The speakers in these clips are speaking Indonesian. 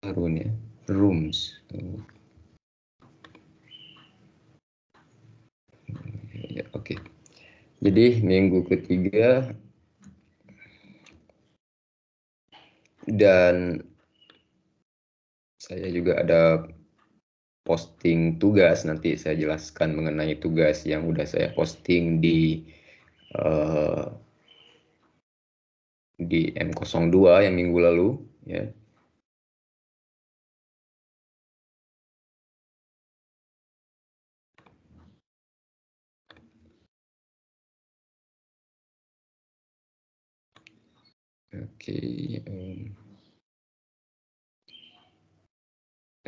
Harun ya, rooms. Ya, oke. Jadi minggu ketiga dan saya juga ada posting tugas, nanti saya jelaskan mengenai tugas yang udah saya posting di M02 yang minggu lalu ya. Oke,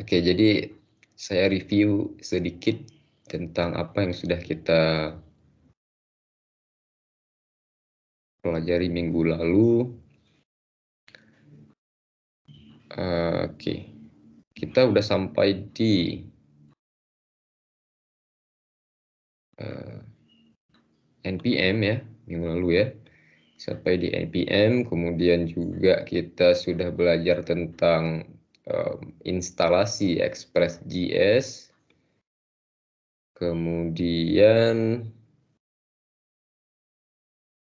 oke, jadi saya review sedikit tentang apa yang sudah kita pelajari minggu lalu. Oke, kita udah sampai di NPM ya, minggu lalu ya. Sampai di NPM, kemudian juga kita sudah belajar tentang instalasi Express.js, kemudian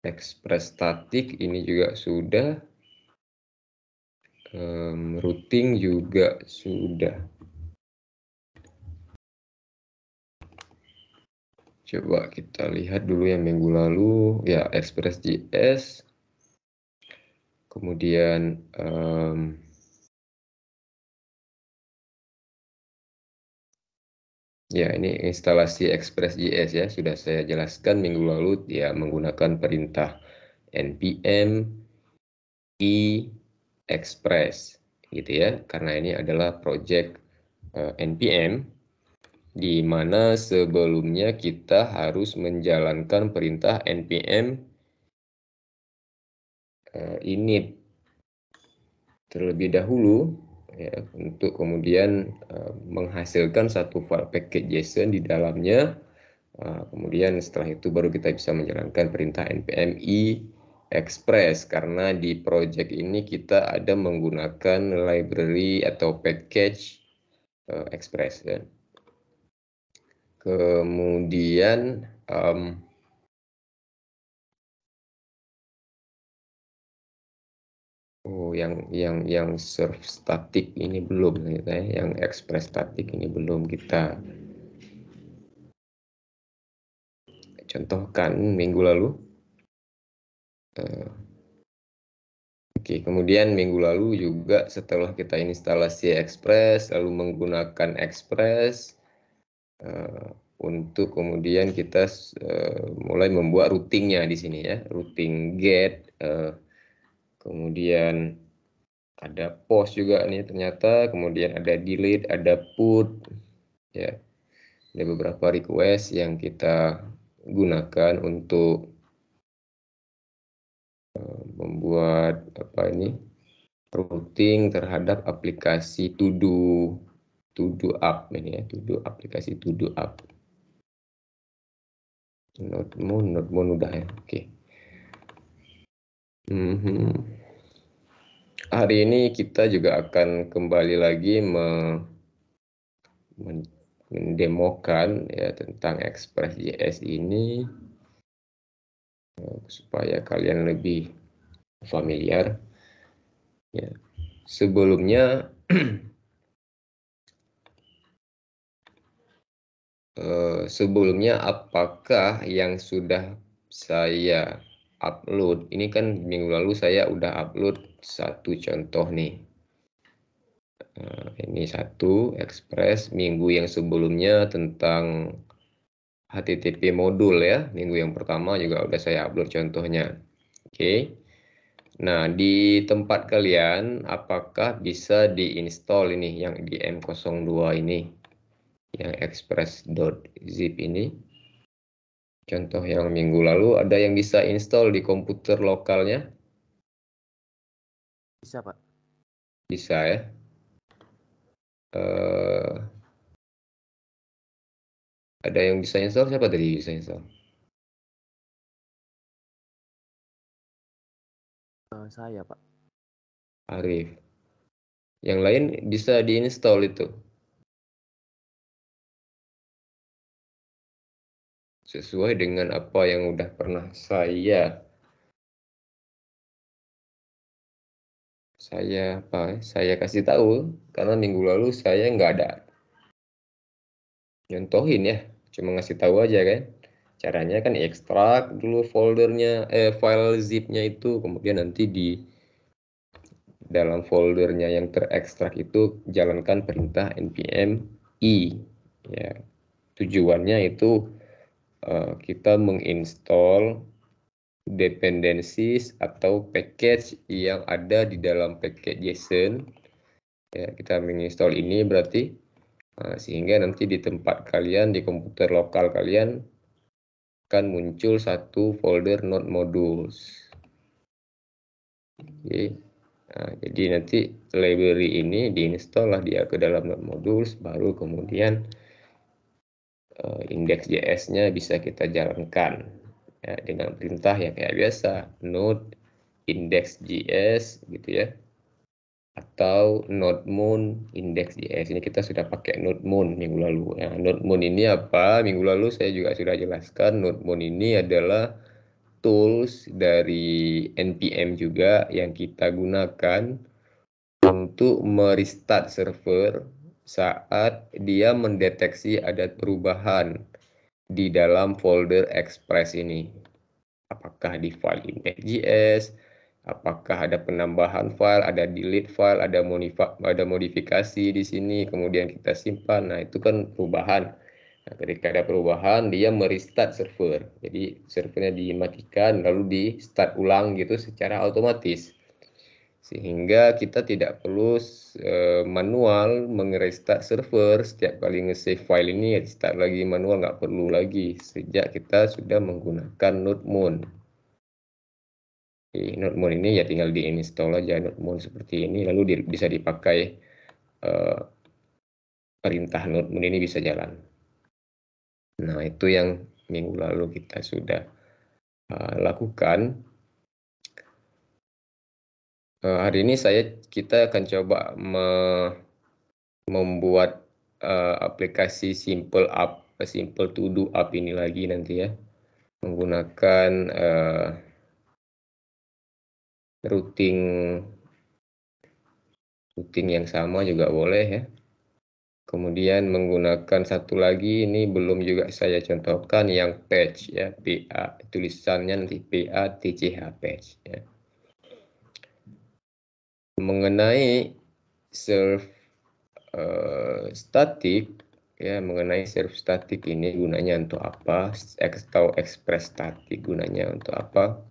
Express static ini juga sudah, routing juga sudah. Coba kita lihat dulu yang minggu lalu ya, Express.js, kemudian ya, ini instalasi Express.js ya, sudah saya jelaskan minggu lalu ya, menggunakan perintah npm i express gitu ya, karena ini adalah project npm di mana sebelumnya kita harus menjalankan perintah npm init terlebih dahulu ya, untuk kemudian menghasilkan satu file package JSON di dalamnya. Kemudian setelah itu baru kita bisa menjalankan perintah npm i express, karena di project ini kita ada menggunakan library atau package express ya. Kemudian yang serve static ini belum gitu ya, yang express static ini belum kita contohkan minggu lalu. Oke, kemudian minggu lalu juga setelah kita instalasi Express, lalu menggunakan Express untuk kemudian kita mulai membuat routingnya di sini ya, routing get, kemudian ada post juga nih ternyata, kemudian ada delete, ada put, ya, ada beberapa request yang kita gunakan untuk membuat apa ini, routing terhadap aplikasi to-do app ini ya, aplikasi to-do app. Node-moon udah ya, oke. Hari ini kita juga akan kembali lagi mendemokan ya tentang Express.js ini supaya kalian lebih familiar. Ya. Sebelumnya apakah yang sudah saya upload ini, kan minggu lalu saya udah upload satu contoh nih, ini satu Express. Minggu yang sebelumnya tentang HTTP modul ya, minggu yang pertama juga udah saya upload contohnya. Oke. Nah, di tempat kalian apakah bisa diinstal ini yang di M02 ini, yang express.zip ini? Contoh yang minggu lalu, ada yang bisa install di komputer lokalnya? Bisa, Pak. Bisa ya. Ada yang bisa install, siapa tadi bisa install? Saya, Pak. Arif. Yang lain bisa diinstal itu. Sesuai dengan apa yang udah pernah saya kasih tahu, karena minggu lalu saya nggak ada nyontohin ya, cuma ngasih tahu aja kan. Caranya kan ekstrak dulu foldernya, file zipnya itu, kemudian nanti di dalam foldernya yang terekstrak itu jalankan perintah npm i ya. Tujuannya itu kita menginstall dependencies atau package yang ada di dalam package JSON ya. Kita menginstall ini berarti sehingga nanti di tempat kalian, di komputer lokal kalian akan muncul satu folder node modules. Oke. Nah, jadi nanti library ini diinstal lah dia ke dalam node modules, baru kemudian index.js-nya bisa kita jalankan ya, dengan perintah ya kayak biasa, node index.js gitu ya, atau nodemoon index.js. Ini kita sudah pakai nodemoon minggu lalu ya. Nodemoon ini apa? Minggu lalu saya juga sudah jelaskan. Nodemoon ini adalah tools dari npm juga yang kita gunakan untuk merestart server saat dia mendeteksi ada perubahan di dalam folder Express ini. Apakah di file index.js, apakah ada penambahan file, ada delete file, ada modifikasi di sini, kemudian kita simpan. Nah, itu kan perubahan. Nah, ketika ada perubahan, dia merestart server. Jadi, servernya dimatikan, lalu di start ulang gitu secara otomatis. Sehingga kita tidak perlu manual mengerestart server. Setiap kali nge-save file ini, restart lagi manual, nggak perlu lagi. Sejak kita sudah menggunakan nodemoon. Nodemoon ini ya tinggal diinstal aja nodemoon seperti ini, lalu bisa dipakai, perintah nodemoon ini bisa jalan. Nah, itu yang minggu lalu kita sudah lakukan. Hari ini kita akan coba membuat aplikasi simple to do app ini lagi nanti ya, menggunakan routing yang sama juga boleh ya. Kemudian menggunakan satu lagi, ini belum juga saya contohkan, yang patch ya, PA, tulisannya nanti PATCH, patch ya. Mengenai serve static ya, mengenai serve static ini gunanya untuk apa, atau express static gunanya untuk apa?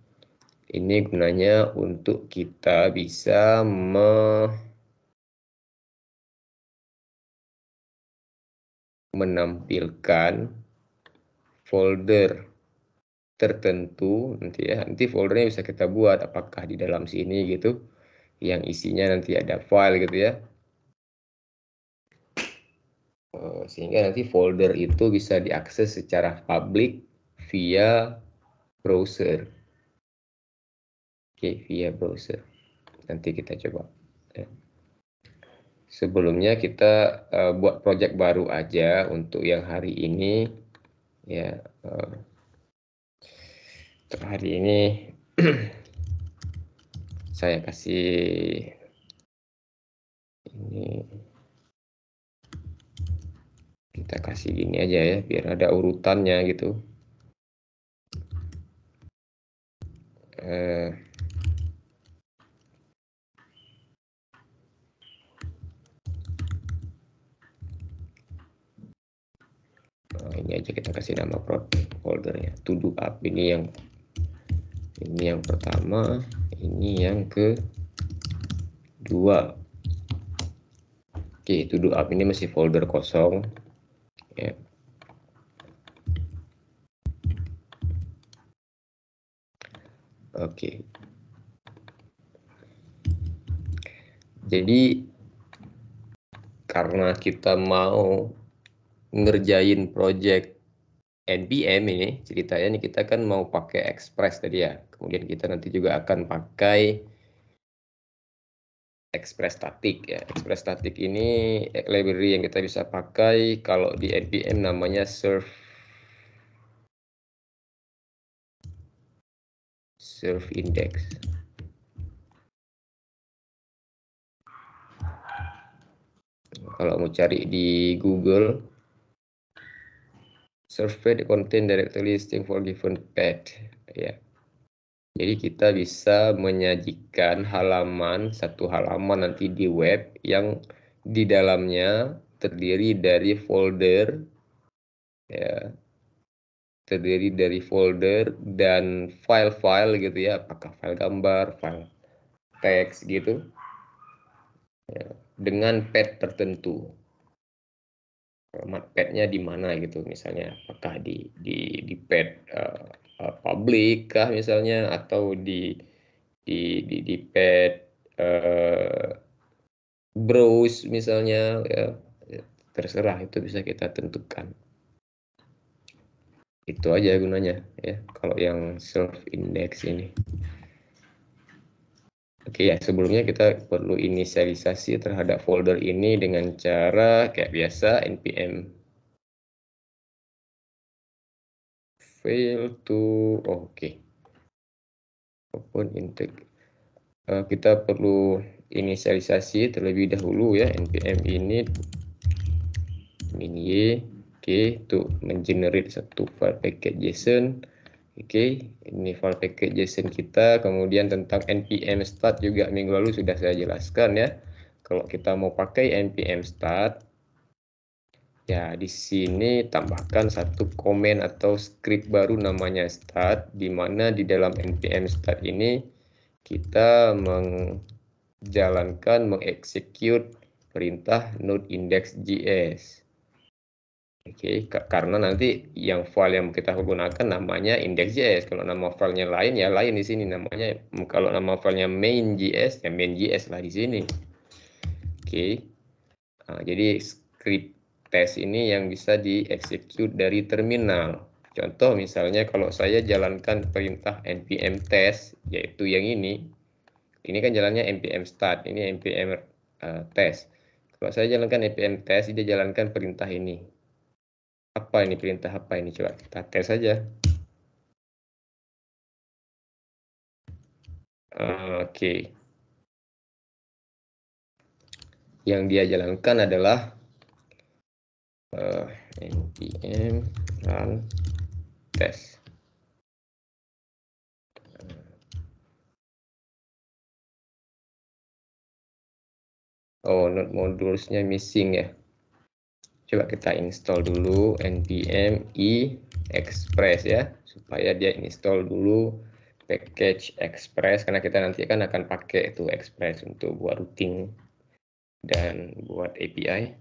Ini gunanya untuk kita bisa menampilkan folder tertentu nanti ya. Nanti foldernya bisa kita buat apakah di dalam sini gitu, yang isinya nanti ada file gitu ya. Sehingga nanti folder itu bisa diakses secara publik via browser. Oke, via browser. Nanti kita coba ya. Sebelumnya kita buat project baru aja untuk yang hari ini ya. Untuk hari ini saya kasih ini, kita kasih gini aja ya biar ada urutannya gitu. Ini aja kita kasih nama foldernya to do app. Ini yang pertama, ini yang kedua. Oke, to do app ini masih folder kosong ya. Oke, jadi karena kita mau ngerjain project npm ini, ceritanya nih kita kan mau pakai Express tadi ya. Kemudian kita nanti juga akan pakai Express static ya. Express static ini library yang kita bisa pakai kalau di npm namanya serve index. Kalau mau cari di Google, serve page contain directory listing for given path ya. Jadi kita bisa menyajikan satu halaman nanti di web yang di dalamnya terdiri dari folder ya, terdiri dari folder dan file-file gitu ya, apakah file gambar, file teks gitu ya, dengan path tertentu. Format path-nya di mana gitu, misalnya apakah di path public kah misalnya, atau di path browse misalnya ya, terserah, itu bisa kita tentukan. Itu aja gunanya ya kalau yang self index ini. Oke ya, sebelumnya kita perlu inisialisasi terhadap folder ini dengan cara kayak biasa npm fail to open intake. Kita perlu inisialisasi terlebih dahulu ya, npm init min y, untuk mengenerate satu file packet JSON. Ini file packet JSON kita. Kemudian tentang npm start juga minggu lalu sudah saya jelaskan ya. Kalau kita mau pakai npm start, ya di sini tambahkan satu komen atau script baru namanya start, di mana di dalam npm start ini kita mengeksekut perintah node index.js. Karena nanti yang file yang kita gunakan namanya index.js. Kalau nama filenya lain ya lain di sini namanya. Kalau nama filenya main.js ya main.js lah di sini. Nah, jadi script test ini yang bisa dieksekut dari terminal. Contoh misalnya kalau saya jalankan perintah npm test, yaitu yang ini kan jalannya npm start, ini npm test. Kalau saya jalankan npm test, dia jalankan perintah ini. Apa ini, perintah apa ini? Coba kita tes saja. Yang dia jalankan adalah npm run test. Node modulesnya missing ya. Coba kita install dulu npm i express ya, supaya dia install dulu package express, karena kita nanti akan pakai itu express untuk buat routing dan buat API.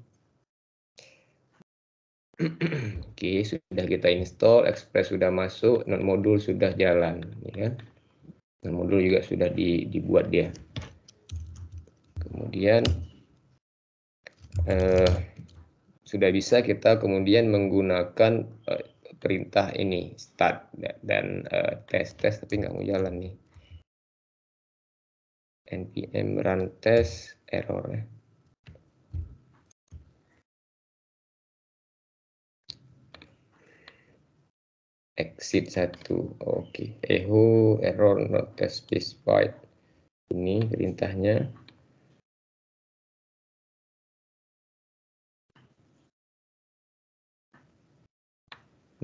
Sudah kita install, express sudah masuk, node modul sudah jalan ya. Node modul juga sudah dibuat dia. Kemudian sudah bisa kita kemudian menggunakan perintah ini start dan tes tapi nggak mau jalan nih. npm run test error ya. Exit 1. Echo error not test specified. Ini perintahnya.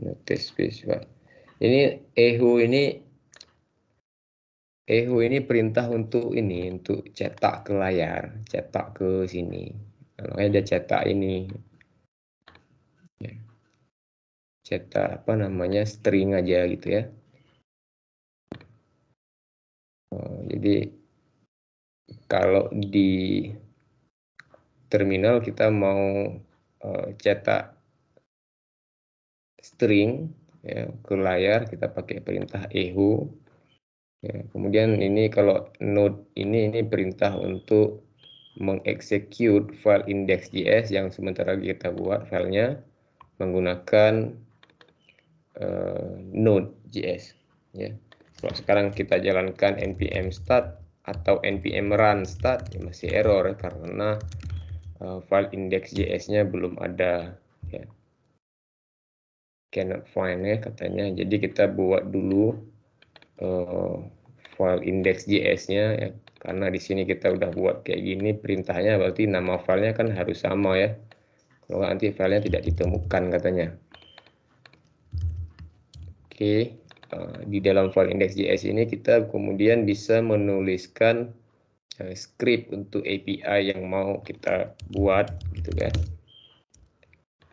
Notice specified. Ini echo ini perintah untuk cetak ke layar, cetak ke sini. Makanya dia cetak ini. Cetak string aja gitu ya. Jadi kalau di terminal kita mau cetak string ya, ke layar, kita pakai perintah echo. Ya, kemudian ini kalau node ini perintah untuk mengeksekut file index.js yang sementara kita buat filenya menggunakan node.js ya. Kalau sekarang kita jalankan npm start, atau npm run start, ya masih error karena file index.js-nya belum ada, ya. Cannot find ya katanya. Jadi kita buat dulu file index.js-nya ya. Karena di sini kita udah buat kayak gini perintahnya, berarti nama filenya kan harus sama ya. Kalau nanti filenya tidak ditemukan katanya. Oke, di dalam file index.js ini kita kemudian bisa menuliskan script untuk API yang mau kita buat gitu kan.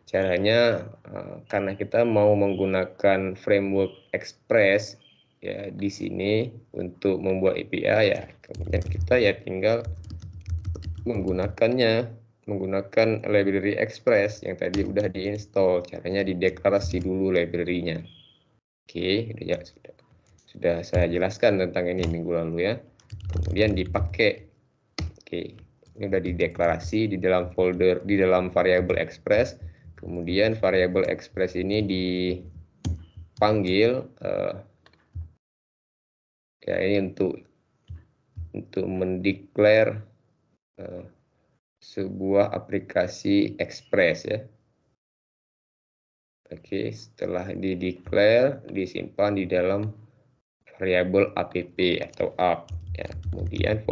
Caranya karena kita mau menggunakan framework Express ya di sini untuk membuat API ya, kemudian kita ya tinggal menggunakan library Express yang tadi udah diinstal. Caranya dideklarasi dulu library-nya. Oke, sudah saya jelaskan tentang ini minggu lalu ya. Kemudian dipakai. Oke, ini udah dideklarasi di dalam folder, di dalam variable Express. Kemudian variable Express ini dipanggil ya ini untuk mendeklar sebuah aplikasi Express ya. Oke, setelah dideklar disimpan di dalam variable app atau app ya. Kemudian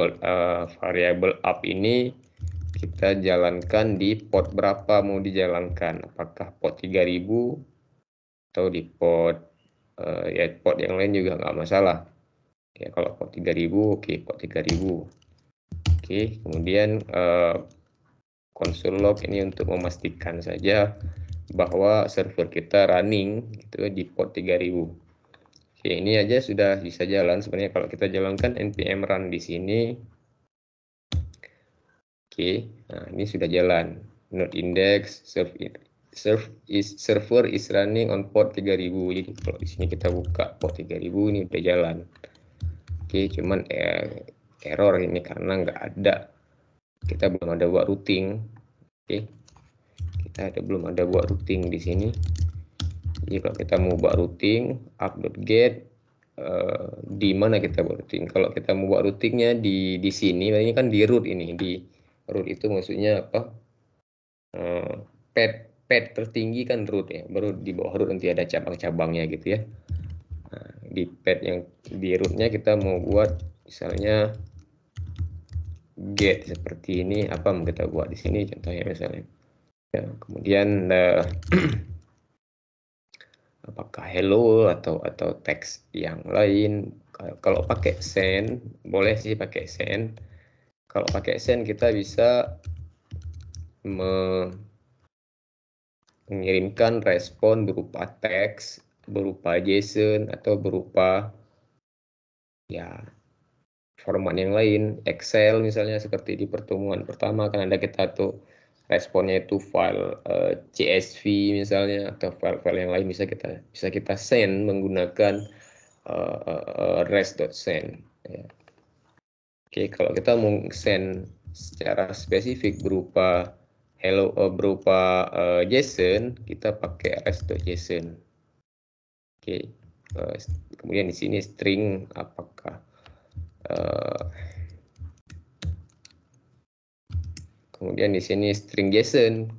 variable app ini kita jalankan di port berapa mau dijalankan, apakah port 3000 atau di port ya port yang lain juga nggak masalah ya. Kalau port 3000 oke, port 3000. Oke, kemudian console log ini untuk memastikan saja bahwa server kita running gitu di port 3000. Oke, ini aja sudah bisa jalan sebenarnya kalau kita jalankan npm run di sini. Oke, nah ini sudah jalan. Node index server is running on port 3000. Jadi kalau di sini kita buka port 3000 ini udah jalan. Oke, cuman error ini karena nggak ada, kita belum ada buat routing. Oke, kita belum ada buat routing di sini. Jadi kalau kita mau buat routing app.get di mana kita buat routing? Kalau kita mau buat routingnya di sini, ini kan di root ini. Di root itu maksudnya apa? Pad tertinggi kan root ya. Baru di bawah root nanti ada cabang-cabangnya gitu ya. Nah, di pad yang di rootnya kita mau buat misalnya get seperti ini. Apa mau kita buat di sini? Contohnya misalnya. Ya, kemudian apakah hello atau teks yang lain. Kalau pakai send boleh sih pakai send. Kalau pakai send kita bisa mengirimkan respon berupa teks, berupa JSON atau berupa ya format yang lain, Excel misalnya seperti di pertemuan pertama kan ada kita tuh responnya itu file CSV misalnya atau file-file yang lain bisa kita send menggunakan rest.send ya. Oke, kalau kita mau send secara spesifik berupa hello berupa JSON, kita pakai rest.json. Oke, kemudian di sini string apakah kemudian di sini string JSON.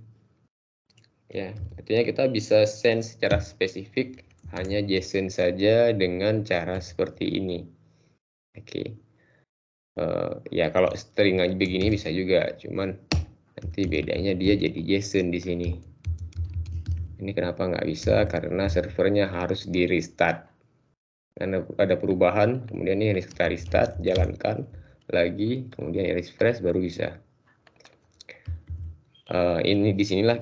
Ya, artinya kita bisa send secara spesifik hanya JSON saja dengan cara seperti ini. Oke. Ya kalau string aja begini bisa juga, cuman nanti bedanya dia jadi JSON di sini. Ini kenapa nggak bisa? Karena servernya harus di restart. Karena ada perubahan, kemudian ini kita restart, jalankan lagi, kemudian refresh baru bisa. Ini disinilah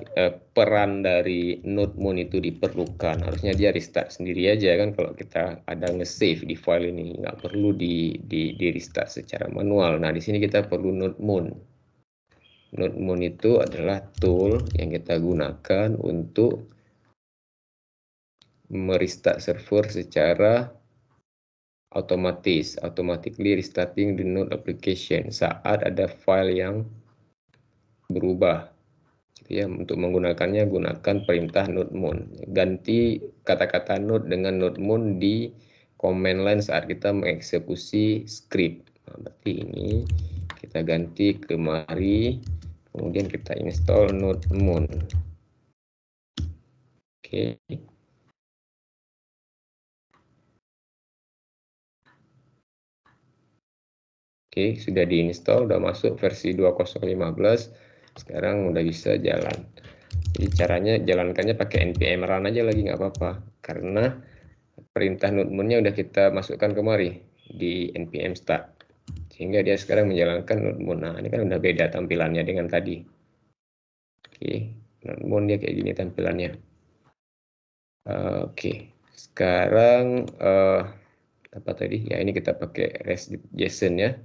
peran dari node-moon itu diperlukan. Harusnya dia restart sendiri aja kan kalau kita ada nge-save di file ini, nggak perlu di restart secara manual. Nah di sini kita perlu node-moon. Node-moon itu adalah tool yang kita gunakan untuk merestart server secara otomatis, automatically restarting the node application saat ada file yang berubah. Ya, untuk menggunakannya gunakan perintah node-moon. Ganti kata-kata node dengan node-moon di command line saat kita mengeksekusi script. Nah, berarti ini kita ganti kemari, kemudian kita install NodeMon. Oke. Oke, sudah diinstal, udah masuk versi 2015. Sekarang udah bisa jalan. Jadi caranya jalankannya pakai npm run aja lagi nggak apa-apa, karena perintah NodeMon-nya udah kita masukkan kemari di npm start, sehingga dia sekarang menjalankan NodeMon. Nah, ini kan udah beda tampilannya dengan tadi. Oke, NodeMon dia kayak gini tampilannya. Oke, sekarang apa tadi? Ya, ini kita pakai REST.json ya.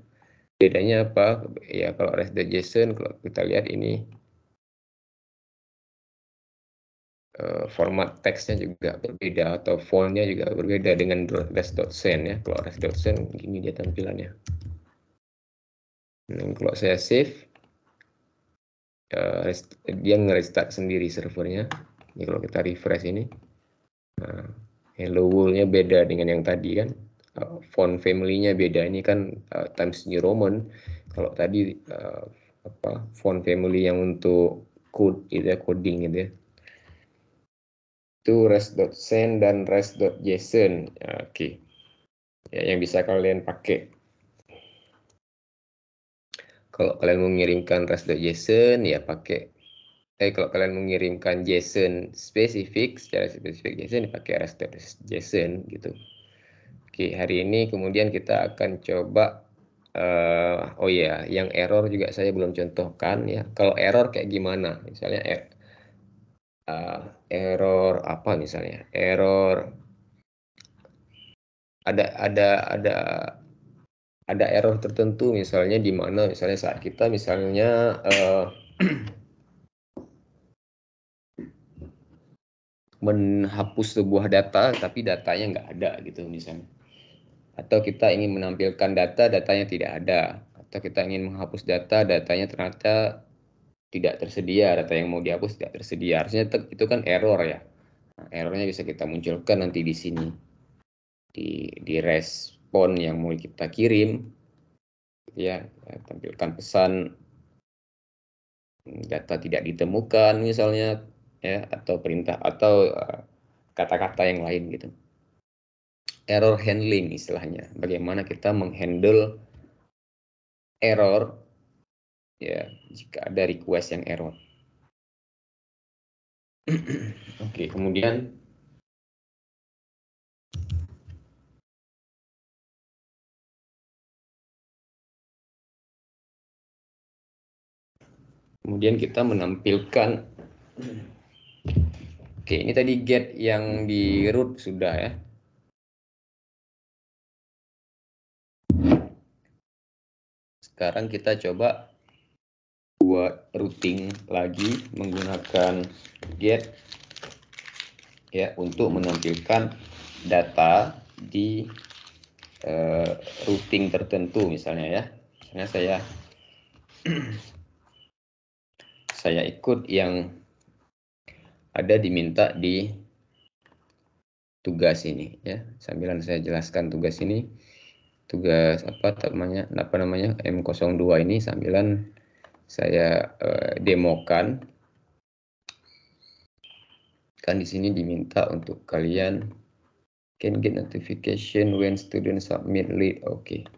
Bedanya apa? Ya, kalau REST.json, kalau kita lihat ini format teksnya juga berbeda, atau fontnya juga berbeda dengan REST.sen ya. Kalau REST.sen gini dia tampilannya. Nah, kalau saya save, dia nge-restart sendiri servernya. Ini kalau kita refresh ini, nah, hello world-nya beda dengan yang tadi kan. Font family-nya beda, ini kan Times New Roman. Kalau tadi font family yang untuk code gitu ya, coding gitu ya, itu rest.sen dan rest.json. Oke. Ya, yang bisa kalian pakai. Kalau kalian mengirimkan rest.json ya pakai. Kalau kalian mengirimkan JSON spesifik, secara spesifik JSON dipakai rest.json gitu. Oke, hari ini kemudian kita akan coba oh ya, yang error juga saya belum contohkan ya. Kalau error kayak gimana? Misalnya error apa misalnya? Error ada error tertentu misalnya di mana misalnya saat kita misalnya menghapus sebuah data tapi datanya nggak ada gitu misalnya, atau kita ingin menampilkan datanya tidak ada, atau kita ingin menghapus datanya ternyata tidak tersedia, data yang mau dihapus tidak tersedia. Harusnya itu kan error ya. Nah, errornya bisa kita munculkan nanti di sini di respon yang mau kita kirim ya, tampilkan pesan data tidak ditemukan misalnya ya, atau perintah atau kata-kata yang lain gitu. Error handling istilahnya, bagaimana kita menghandle error ya jika ada request yang error. Oke, kemudian kita menampilkan, oke, ini tadi get yang di root sudah ya. Sekarang kita coba buat routing lagi menggunakan get ya untuk menampilkan data di routing tertentu misalnya ya. Misalnya saya ikut yang ada diminta di tugas ini ya. Sambilan saya jelaskan tugas ini. Tugas apa namanya M02 ini sambilan saya demokan. Kan di sini diminta untuk kalian can get notification when student submit late. Oke.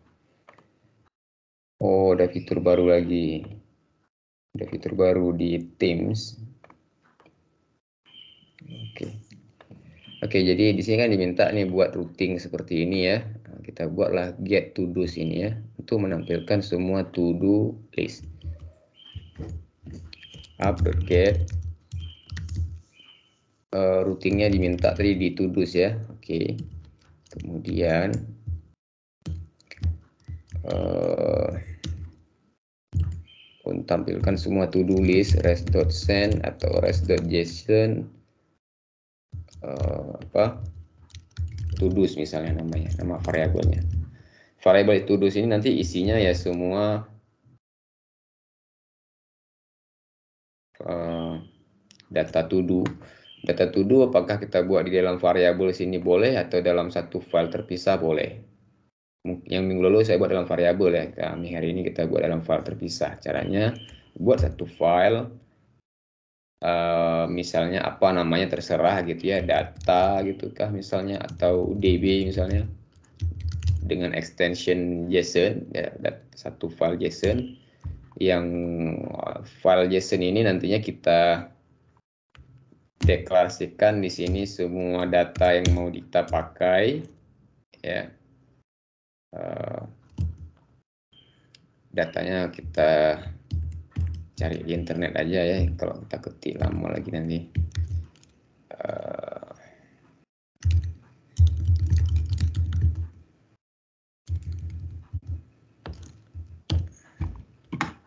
Oh, ada fitur baru lagi. Ada fitur baru di Teams. Oke, jadi di sini kan diminta nih buat routing seperti ini ya. Nah, kita buatlah get to do ini ya untuk menampilkan semua to do list. Upload get routingnya diminta tadi di to do ya. Oke. Kemudian tampilkan semua to do list rest.send atau rest.json to do misalnya namanya, nama variabelnya. Variabel to do ini nanti isinya ya semua data to do. Data to do apakah kita buat di dalam variabel sini boleh atau dalam satu file terpisah boleh. yang minggu lalu saya buat dalam variabel ya. Kami hari ini kita buat dalam file terpisah. Caranya buat satu file, misalnya apa namanya terserah gitu ya, data gitu kah misalnya, atau DB misalnya, dengan extension JSON ya, satu file JSON. Yang file JSON ini nantinya kita deklarasikan di sini semua data yang mau kita pakai ya. Datanya kita cari di internet aja ya, kalau kita ketik lama lagi nanti.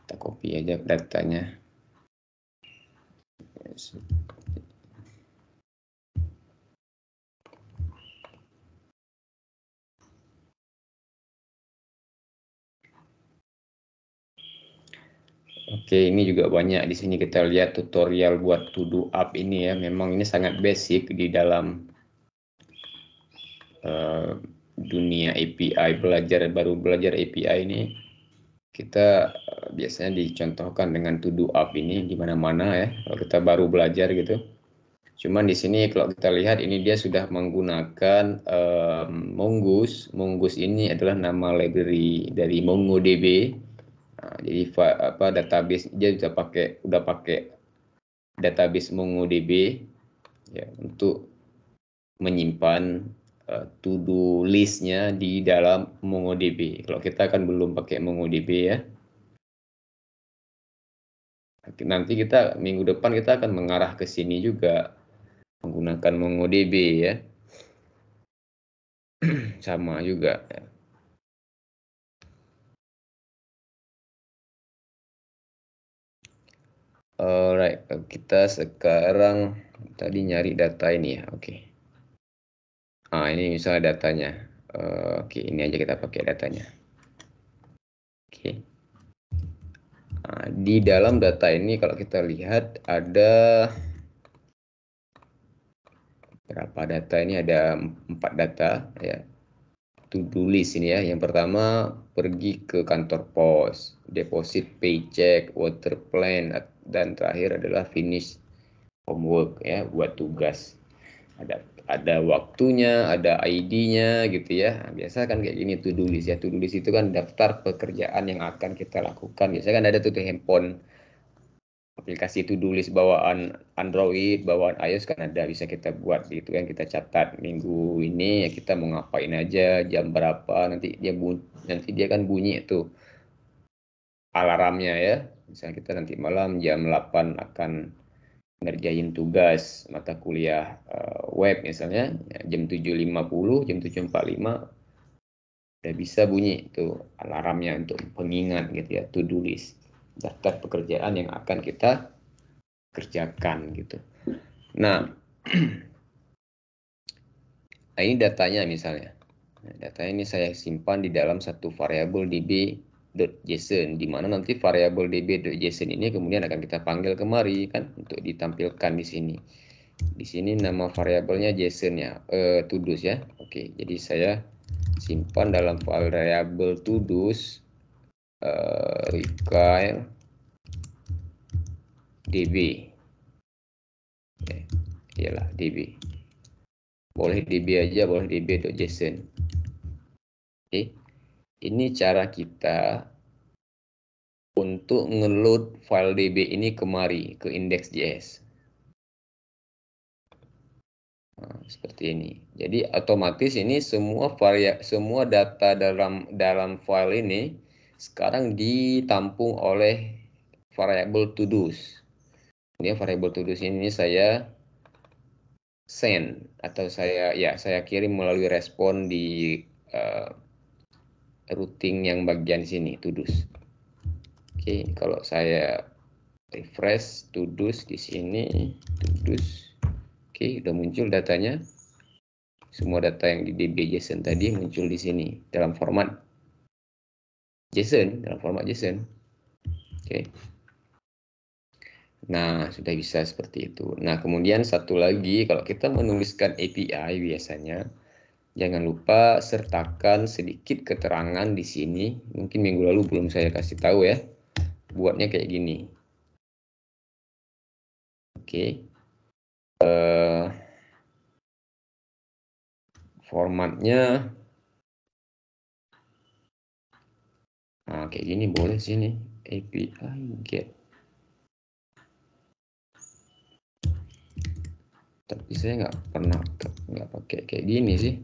Kita copy aja datanya. Oke, ini juga banyak di sini kita lihat tutorial buat to do app ini ya. Memang ini sangat basic di dalam dunia API, baru belajar API ini. Kita biasanya dicontohkan dengan to do app ini di mana-mana ya, kalau kita baru belajar gitu. Cuman di sini kalau kita lihat ini dia sudah menggunakan Mongoose. Mongoose ini adalah nama library dari MongoDB. Nah, jadi database dia udah pakai database MongoDB ya, untuk menyimpan to do listnya di dalam MongoDB. Kalau kita kan belum pakai MongoDB ya. Nanti kita minggu depan kita akan mengarah ke sini juga menggunakan MongoDB ya. Sama juga ya. Alright, kita sekarang tadi nyari data ini ya. Oke. Ini misalnya datanya. Oke, ini aja kita pakai datanya. Oke. Di dalam data ini kalau kita lihat ada berapa data ini, ada 4 data ya. To-do list ini ya. Yang pertama pergi ke kantor pos, deposit paycheck, water plan, dan terakhir adalah finish homework ya, buat tugas. Ada waktunya, ada ID-nya gitu ya. Biasa kan kayak gini to-do list ya. To-do list itu kan daftar pekerjaan yang akan kita lakukan. Biasanya kan ada tuh handphone, aplikasi to-do list bawaan Android, bawaan iOS kan ada, bisa kita buat gitu kan, kita catat minggu ini ya kita mau ngapain aja, jam berapa, nanti dia kan bunyi itu alarmnya ya. Misalnya kita nanti malam jam 8 akan ngerjain tugas mata kuliah web misalnya, ya, jam 7.50, jam 7.45 udah bisa bunyi itu alarmnya untuk pengingat gitu ya, to-do list, daftar pekerjaan yang akan kita kerjakan gitu. Nah, ini datanya misalnya. Datanya ini saya simpan di dalam satu variabel db.json, di mana nanti variabel db.json ini kemudian akan kita panggil kemari kan untuk ditampilkan di sini. Di sini nama variabelnya json ya, todos ya. Oke, jadi saya simpan dalam variabel todos require db. Iyalah db. Boleh db aja, boleh db.json. Oke. Ini cara kita untuk ngeload file db ini kemari ke index.js. Nah, seperti ini. Jadi otomatis ini semua data dalam file ini sekarang ditampung oleh variabel todos. Ini variabel todos ini saya send atau saya kirim melalui respon di routing yang bagian sini todos. Oke, kalau saya refresh todos di sini, todos. Oke, udah muncul datanya. Semua data yang di db.json tadi muncul di sini dalam format JSON, Oke. Nah, sudah bisa seperti itu. Nah, kemudian satu lagi, kalau kita menuliskan API biasanya Jangan lupa sertakan sedikit keterangan di sini. Mungkin minggu lalu belum saya kasih tahu ya. Buatnya kayak gini. Oke. Formatnya kayak gini boleh sini. API get. Tapi saya nggak pakai kayak gini sih.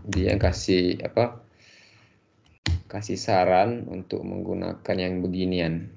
Dia kasih kasih saran untuk menggunakan yang beginian.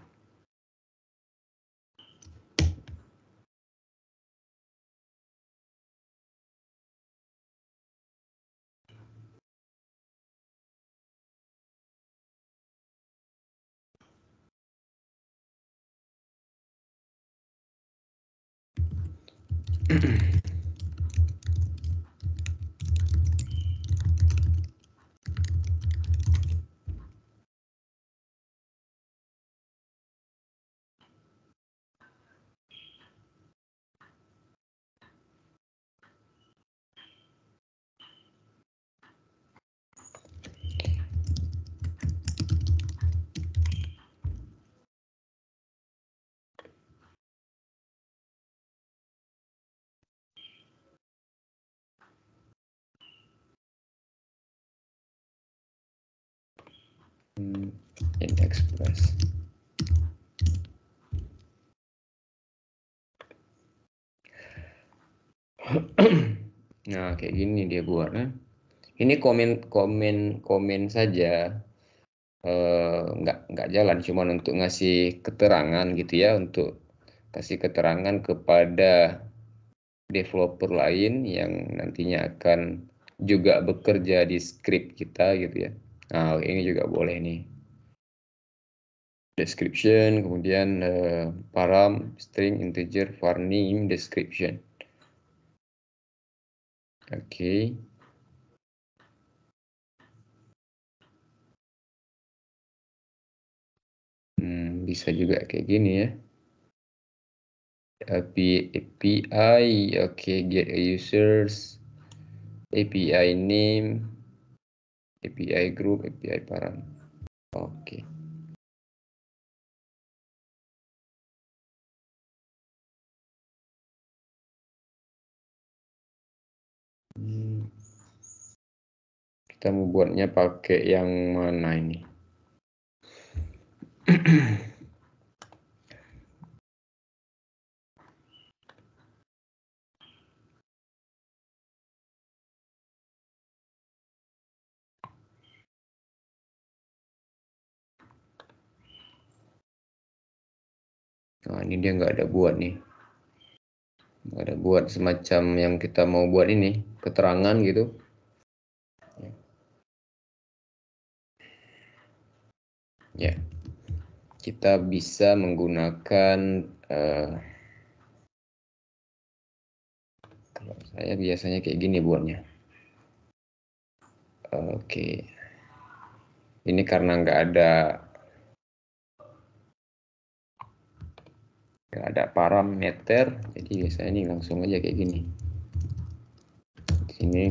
In Express. Nah, kayak gini dia buatnya. Ini komen saja, nggak jalan, cuma untuk ngasih keterangan gitu ya, untuk kasih keterangan kepada developer lain yang nantinya akan juga bekerja di script kita gitu ya. Nah, ini juga boleh nih. Description, kemudian param, string, integer, var name, description. Oke. Bisa juga kayak gini ya. API, oke, get a users, API name, API group, API param. Oke. Kita mau buatnya pakai yang mana ini? Nah, ini dia nggak ada buat nih. Nggak ada buat semacam yang kita mau buat ini, keterangan gitu. Ya, kita bisa menggunakan, kalau saya biasanya kayak gini buatnya. Oke. Ini karena nggak ada parameter, jadi biasanya ini langsung aja kayak gini. Di sini,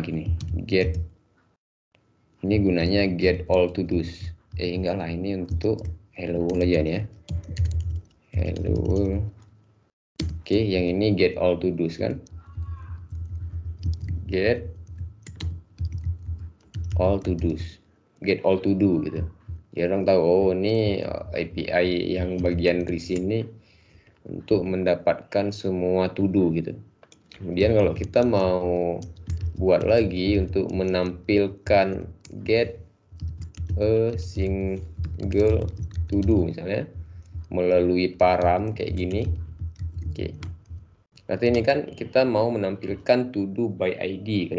gini, get. Ini gunanya get all to dos. Enggak lah, ini untuk hello aja nih ya. Hello. Oke, yang ini get all to dos kan. Get all to dos. Get all to do gitu. Ya orang tahu, oh ini API yang bagian di sini untuk mendapatkan semua to do gitu. Kemudian kalau kita mau buat lagi untuk menampilkan get a single to do misalnya melalui param kayak gini. Oke. Berarti ini kan kita mau menampilkan to do by ID.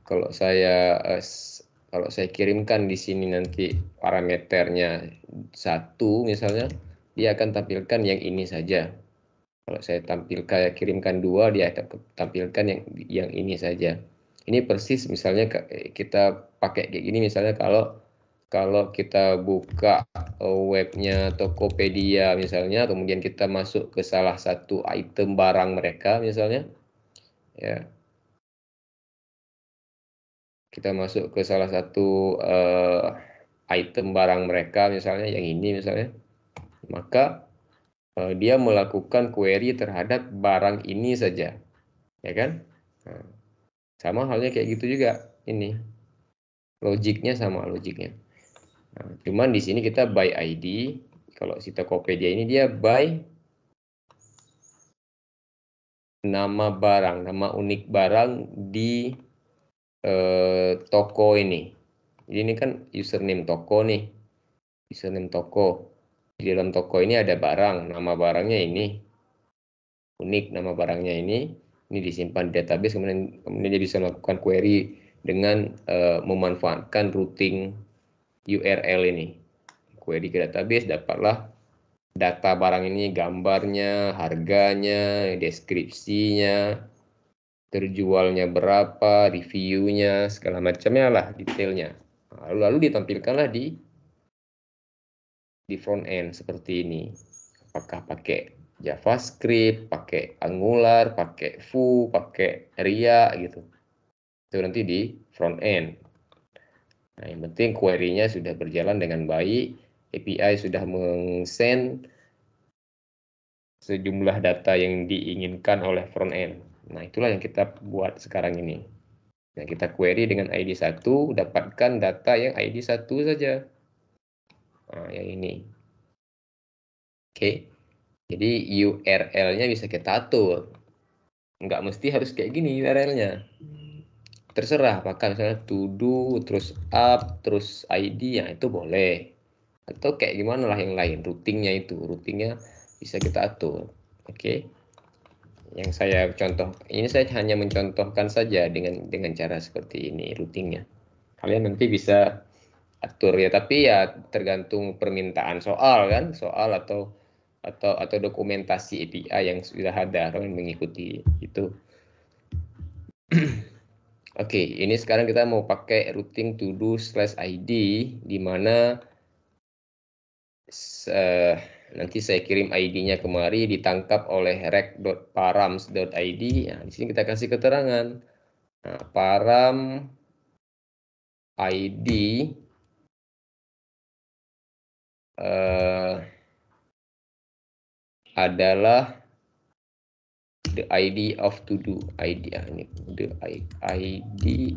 Kalau saya kirimkan di sini nanti parameternya 1 misalnya, dia akan tampilkan yang ini saja. Kalau saya kirimkan 2, dia akan tampilkan yang ini saja. Ini persis misalnya kita pakai kayak gini misalnya kalau kalau kita buka webnya Tokopedia misalnya, kemudian kita masuk ke salah satu item barang mereka misalnya, ya, kita masuk ke salah satu item barang mereka misalnya yang ini misalnya, maka dia melakukan query terhadap barang ini saja, ya kan? Nah, sama halnya kayak gitu juga ini, logiknya sama logiknya. Nah, cuman di sini kita by ID. Kalau si Tokopedia ini dia by nama barang, nama unik barang di toko ini. Jadi ini kan username toko nih, username toko. Di dalam toko ini ada barang, nama barangnya ini, unik nama barangnya ini disimpan di database, kemudian dia bisa melakukan query dengan memanfaatkan routing URL ini. Query ke database, dapatlah data barang ini, gambarnya, harganya, deskripsinya, terjualnya berapa, reviewnya, segala macamnya lah, detailnya. Lalu ditampilkanlah di front end seperti ini. Apakah pakai JavaScript, pakai Angular, pakai Vue, pakai React gitu. Itu nanti di front end. Nah, yang penting query-nya sudah berjalan dengan baik, API sudah meng-send sejumlah data yang diinginkan oleh front end. Nah, itulah yang kita buat sekarang ini. Nah, kita query dengan ID 1, dapatkan data yang ID 1 saja. Nah, yang ini. Oke. Jadi URL-nya bisa kita atur. Nggak mesti harus kayak gini URL-nya. Terserah, apakah misalnya to do, terus up, terus ID, ya itu boleh. Atau kayak gimana lah yang lain, routingnya bisa kita atur. Oke. Yang saya contoh, ini saya hanya mencontohkan saja dengan cara seperti ini routingnya. Kalian nanti bisa atur ya, tapi ya tergantung permintaan soal kan, soal atau dokumentasi API yang sudah ada kalian mengikuti itu. Oke, ini sekarang kita mau pakai routing to do /id di mana nanti saya kirim ID-nya kemari, ditangkap oleh rec.params.id. Nah, di sini kita kasih keterangan. Nah, param ID adalah the ID of to do. ID ini the ID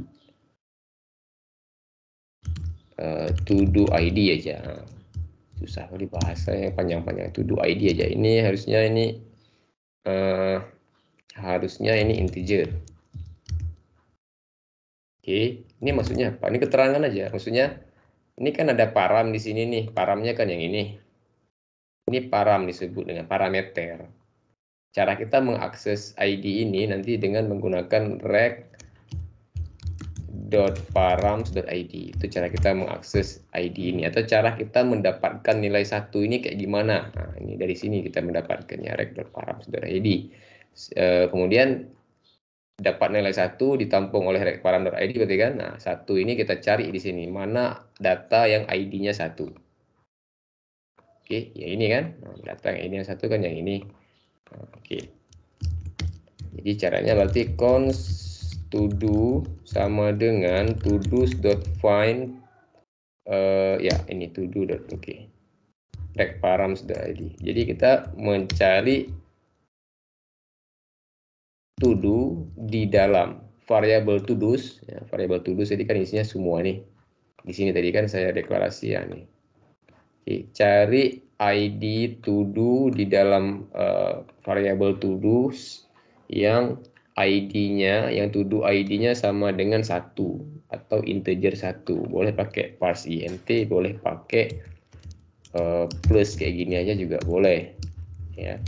to do ID aja. Susah kali bahasanya, panjang-panjang. To do ID aja. Ini harusnya ini integer. Oke, ini maksudnya apa? Ini keterangan aja. Maksudnya ini kan ada param di sini nih. Paramnya kan yang ini. Ini param disebut dengan parameter. Cara kita mengakses ID ini nanti dengan menggunakan rec.params.id. Itu cara kita mengakses ID ini, atau cara kita mendapatkan nilai 1 ini kayak gimana. Nah, ini dari sini kita mendapatkannya, rec.params.id. Kemudian dapat nilai 1 ditampung oleh rec.params.id berarti kan. Nah, 1 ini kita cari di sini, mana data yang ID-nya 1. Oke, ya ini kan. Nah, data yang ID-nya 1 kan yang ini. Nah, oke. Jadi caranya berarti const to do sama dengan to do.find ya ini to do. Oke. rec.params.id. Jadi kita mencari to do di dalam variabel to do's, ya, variabel to do's jadi kan isinya semua nih. Di sini tadi kan saya deklarasi ya nih. Oke, cari ID to do di dalam variabel to do's yang ID-nya, yang to do ID-nya sama dengan 1 atau integer 1. Boleh pakai parse int, boleh pakai plus kayak gini aja juga boleh. Ya.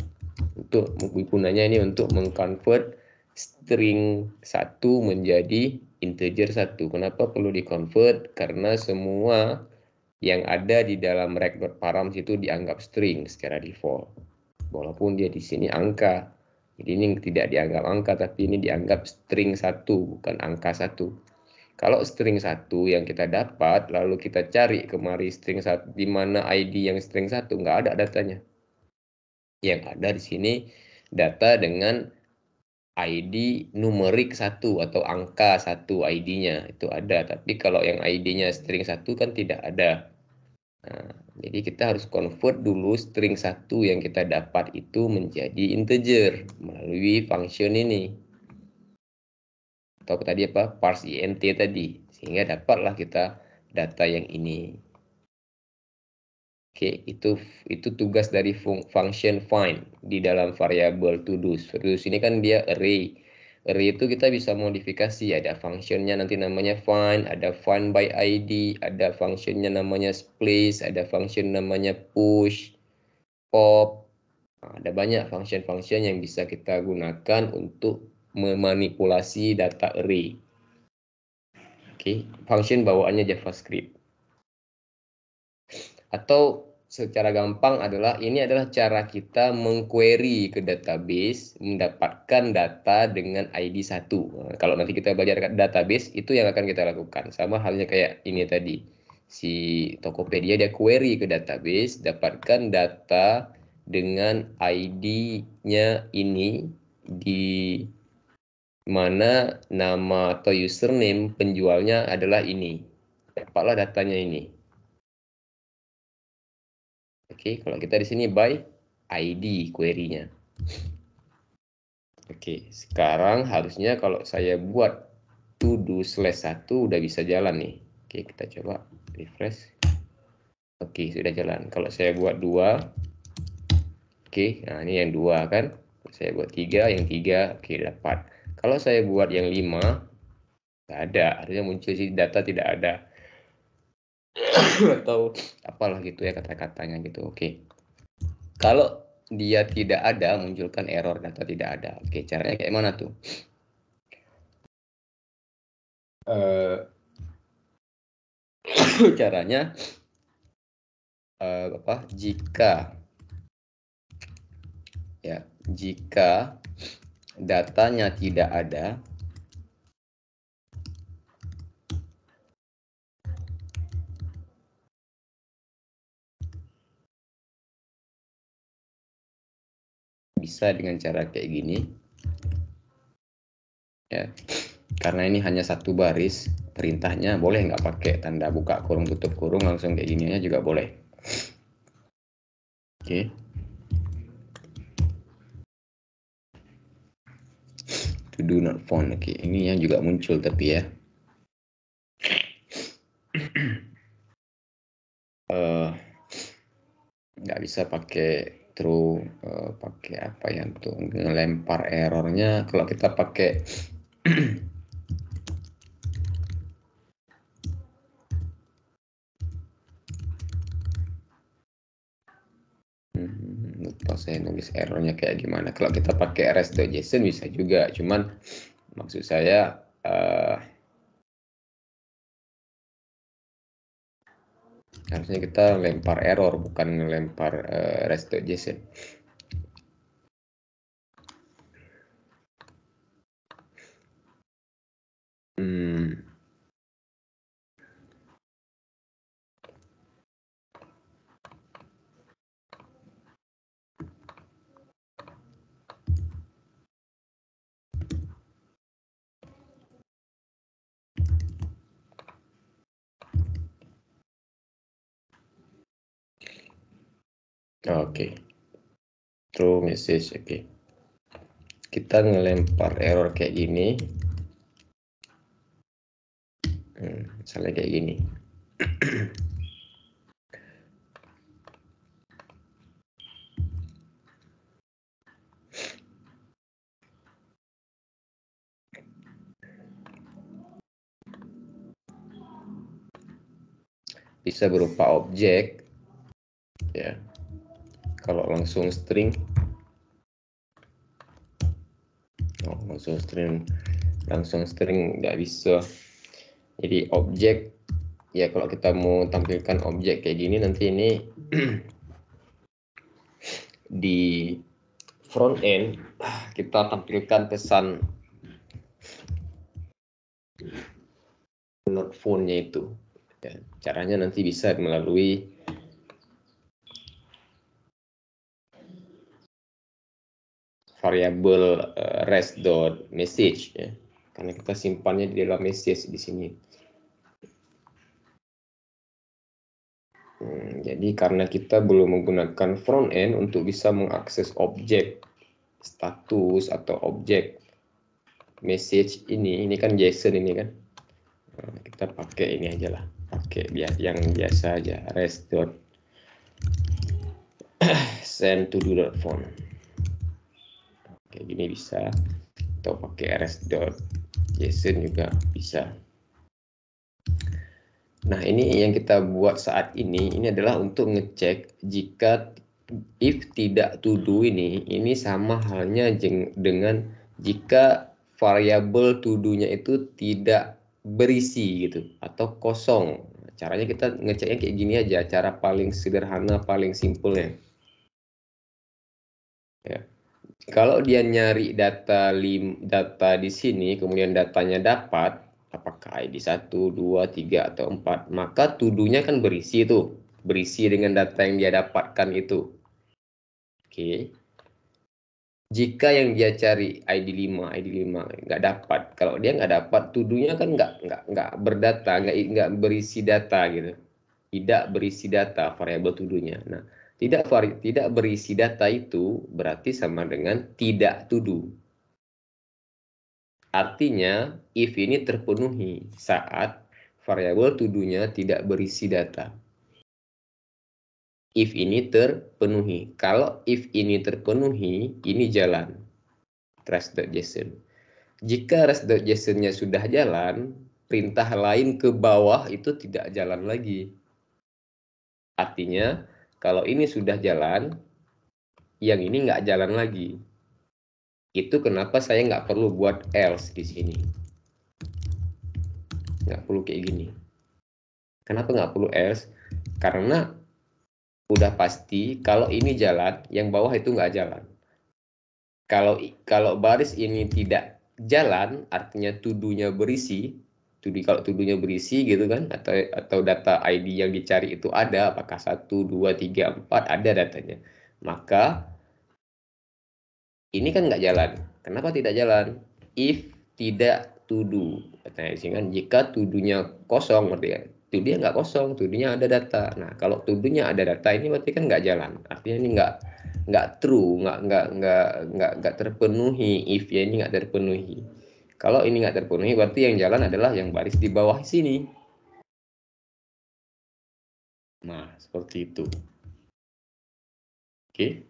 Untuk gunanya ini untuk mengconvert string 1 menjadi integer 1. Kenapa perlu di-convert? Karena semua yang ada di dalam rec.params itu dianggap string secara default. Walaupun dia di sini angka. Jadi ini tidak dianggap angka, tapi ini dianggap string 1, bukan angka 1. Kalau string 1 yang kita dapat, lalu kita cari kemari string 1, di mana ID yang string 1, nggak ada datanya. Yang ada di sini data dengan ID numerik 1 atau angka 1 ID-nya, itu ada. Tapi kalau yang ID-nya string 1 kan tidak ada. Nah, jadi kita harus convert dulu string 1 yang kita dapat itu menjadi integer melalui function ini. Atau tadi apa? Parse int tadi. Sehingga dapatlah kita data yang ini. Oke, itu tugas dari function find di dalam variabel todos. Todos ini kan dia array. Array itu kita bisa modifikasi, ada functionnya nanti namanya find, ada find by ID, ada functionnya namanya splice, ada function namanya push, pop. Nah, ada banyak function-function yang bisa kita gunakan untuk memanipulasi data array. Oke, function bawaannya JavaScript. Atau secara gampang adalah ini adalah cara kita mengquery ke database mendapatkan data dengan ID 1. Nah, kalau nanti kita belajar database itu yang akan kita lakukan. Sama halnya kayak ini tadi. Si Tokopedia dia query ke database, dapatkan data dengan ID-nya ini di mana nama atau username penjualnya adalah ini. Dapatlah datanya ini. Oke, kalau kita di sini by ID query-nya. Oke, sekarang harusnya kalau saya buat todo/1 udah bisa jalan nih. Oke, kita coba refresh. Oke, sudah jalan. Kalau saya buat 2, oke, nah ini yang 2 kan. Saya buat 3, yang 3, oke dapat. Kalau saya buat yang 5, nggak ada. Harusnya muncul sih data tidak ada. Atau apalah gitu ya kata-katanya gitu. Oke. Kalau dia tidak ada, munculkan error data tidak ada. Oke, caranya kayak mana tuh? Caranya jika datanya tidak ada, bisa dengan cara kayak gini ya, karena ini hanya satu baris. Perintahnya boleh nggak pakai tanda buka kurung tutup kurung, langsung kayak gini aja juga boleh. Oke. To do not found. Oke, ini yang juga muncul tapi ya. Nggak bisa pakai true, pakai apa ya untuk ngelempar errornya. Kalau kita pakai lupa saya nulis errornya kayak gimana. Kalau kita pakai res.json bisa juga, cuman maksud saya harusnya kita lempar error bukan ngelempar res.json. Oke. True message. Oke. Kita ngelempar error kayak gini. Misalnya kayak gini. Bisa berupa objek ya. Kalau langsung string, langsung string nggak bisa. Jadi objek ya, kalau kita mau tampilkan objek kayak gini nanti ini di front end kita tampilkan pesan not found-nya itu. Ya, caranya nanti bisa melalui variabel rest.message ya. Karena kita simpannya di dalam message di sini. Jadi karena kita belum menggunakan front end untuk bisa mengakses objek status atau objek message ini kan JSON ini kan. Nah, kita pakai ini aja lah, pakai yang biasa aja, rest.send to do.phone. Kayak gini bisa, atau pakai rest.json juga bisa. Nah, ini yang kita buat saat ini adalah untuk ngecek jika if tidak to do ini sama halnya dengan jika variabel to do-nya itu tidak berisi gitu atau kosong. Caranya kita ngeceknya kayak gini aja, cara paling sederhana, paling simple ya. Kalau dia nyari data di sini, kemudian datanya dapat, apakah ID 1, 2, 3, atau 4, maka to do-nya kan berisi tuh, berisi dengan data yang dia dapatkan itu. Oke. Jika yang dia cari ID 5 nggak dapat, kalau dia nggak dapat, to-do-nya kan nggak berdata, nggak berisi data gitu, tidak berisi data variabel to-do-nya. Nah, tidak berisi data itu berarti sama dengan tidak to do. Artinya if ini terpenuhi saat variabel to do-nya tidak berisi data. If ini terpenuhi. Kalau if ini terpenuhi, ini jalan rest.json. Jika rest.json-nya sudah jalan, perintah lain ke bawah itu tidak jalan lagi. Artinya, kalau ini sudah jalan, yang ini nggak jalan lagi. Itu kenapa saya nggak perlu buat else di sini. Nggak perlu kayak gini. Kenapa nggak perlu else? Karena udah pasti kalau ini jalan, yang bawah itu nggak jalan. Kalau baris ini tidak jalan, artinya to-do-nya berisi. Kalau to-do-nya berisi gitu kan, atau data ID yang dicari itu ada, apakah 1, 2, 3, 4 ada datanya. Maka ini kan nggak jalan. Kenapa tidak jalan? If tidak to do. Katanya sih kan, jika to do-nya kosong, berarti kan to do-nya nggak kosong, to do-nya ada data. Nah, kalau to do-nya ada data ini berarti kan nggak jalan. Artinya ini nggak true, nggak terpenuhi. If ya ini nggak terpenuhi. Kalau ini nggak terpenuhi, berarti yang jalan adalah yang baris di bawah sini. Nah, seperti itu. Oke.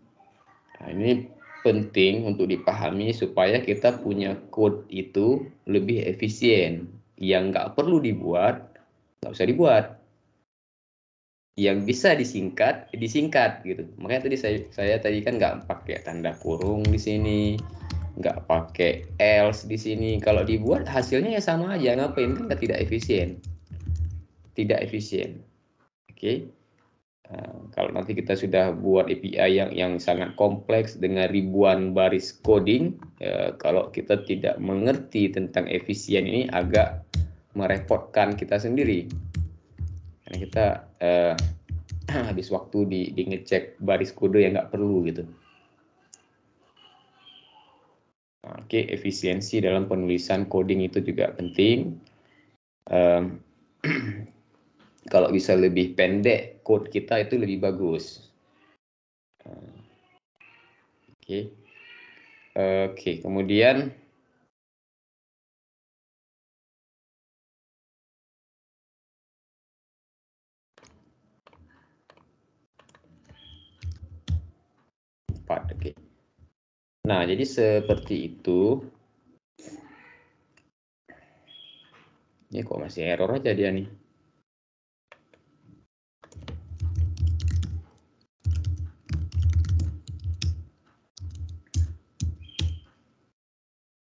Nah, ini penting untuk dipahami supaya kita punya code itu lebih efisien. Yang nggak perlu dibuat, nggak usah dibuat. Yang bisa disingkat gitu. Makanya tadi saya tadi kan nggak pakai tanda kurung di sini, nggak pakai else di sini. Kalau dibuat hasilnya ya sama aja, ngapain kan tidak efisien. Tidak efisien. Oke. Kalau nanti kita sudah buat API yang sangat kompleks dengan ribuan baris coding, kalau kita tidak mengerti tentang efisien ini agak merepotkan kita sendiri. Karena kita habis waktu di ngecek baris kode yang nggak perlu gitu. Oke, efisiensi dalam penulisan coding itu juga penting. Kalau bisa lebih pendek code kita itu lebih bagus. Oke, kemudian oke. Nah, jadi seperti itu. Ini kok masih error aja dia nih.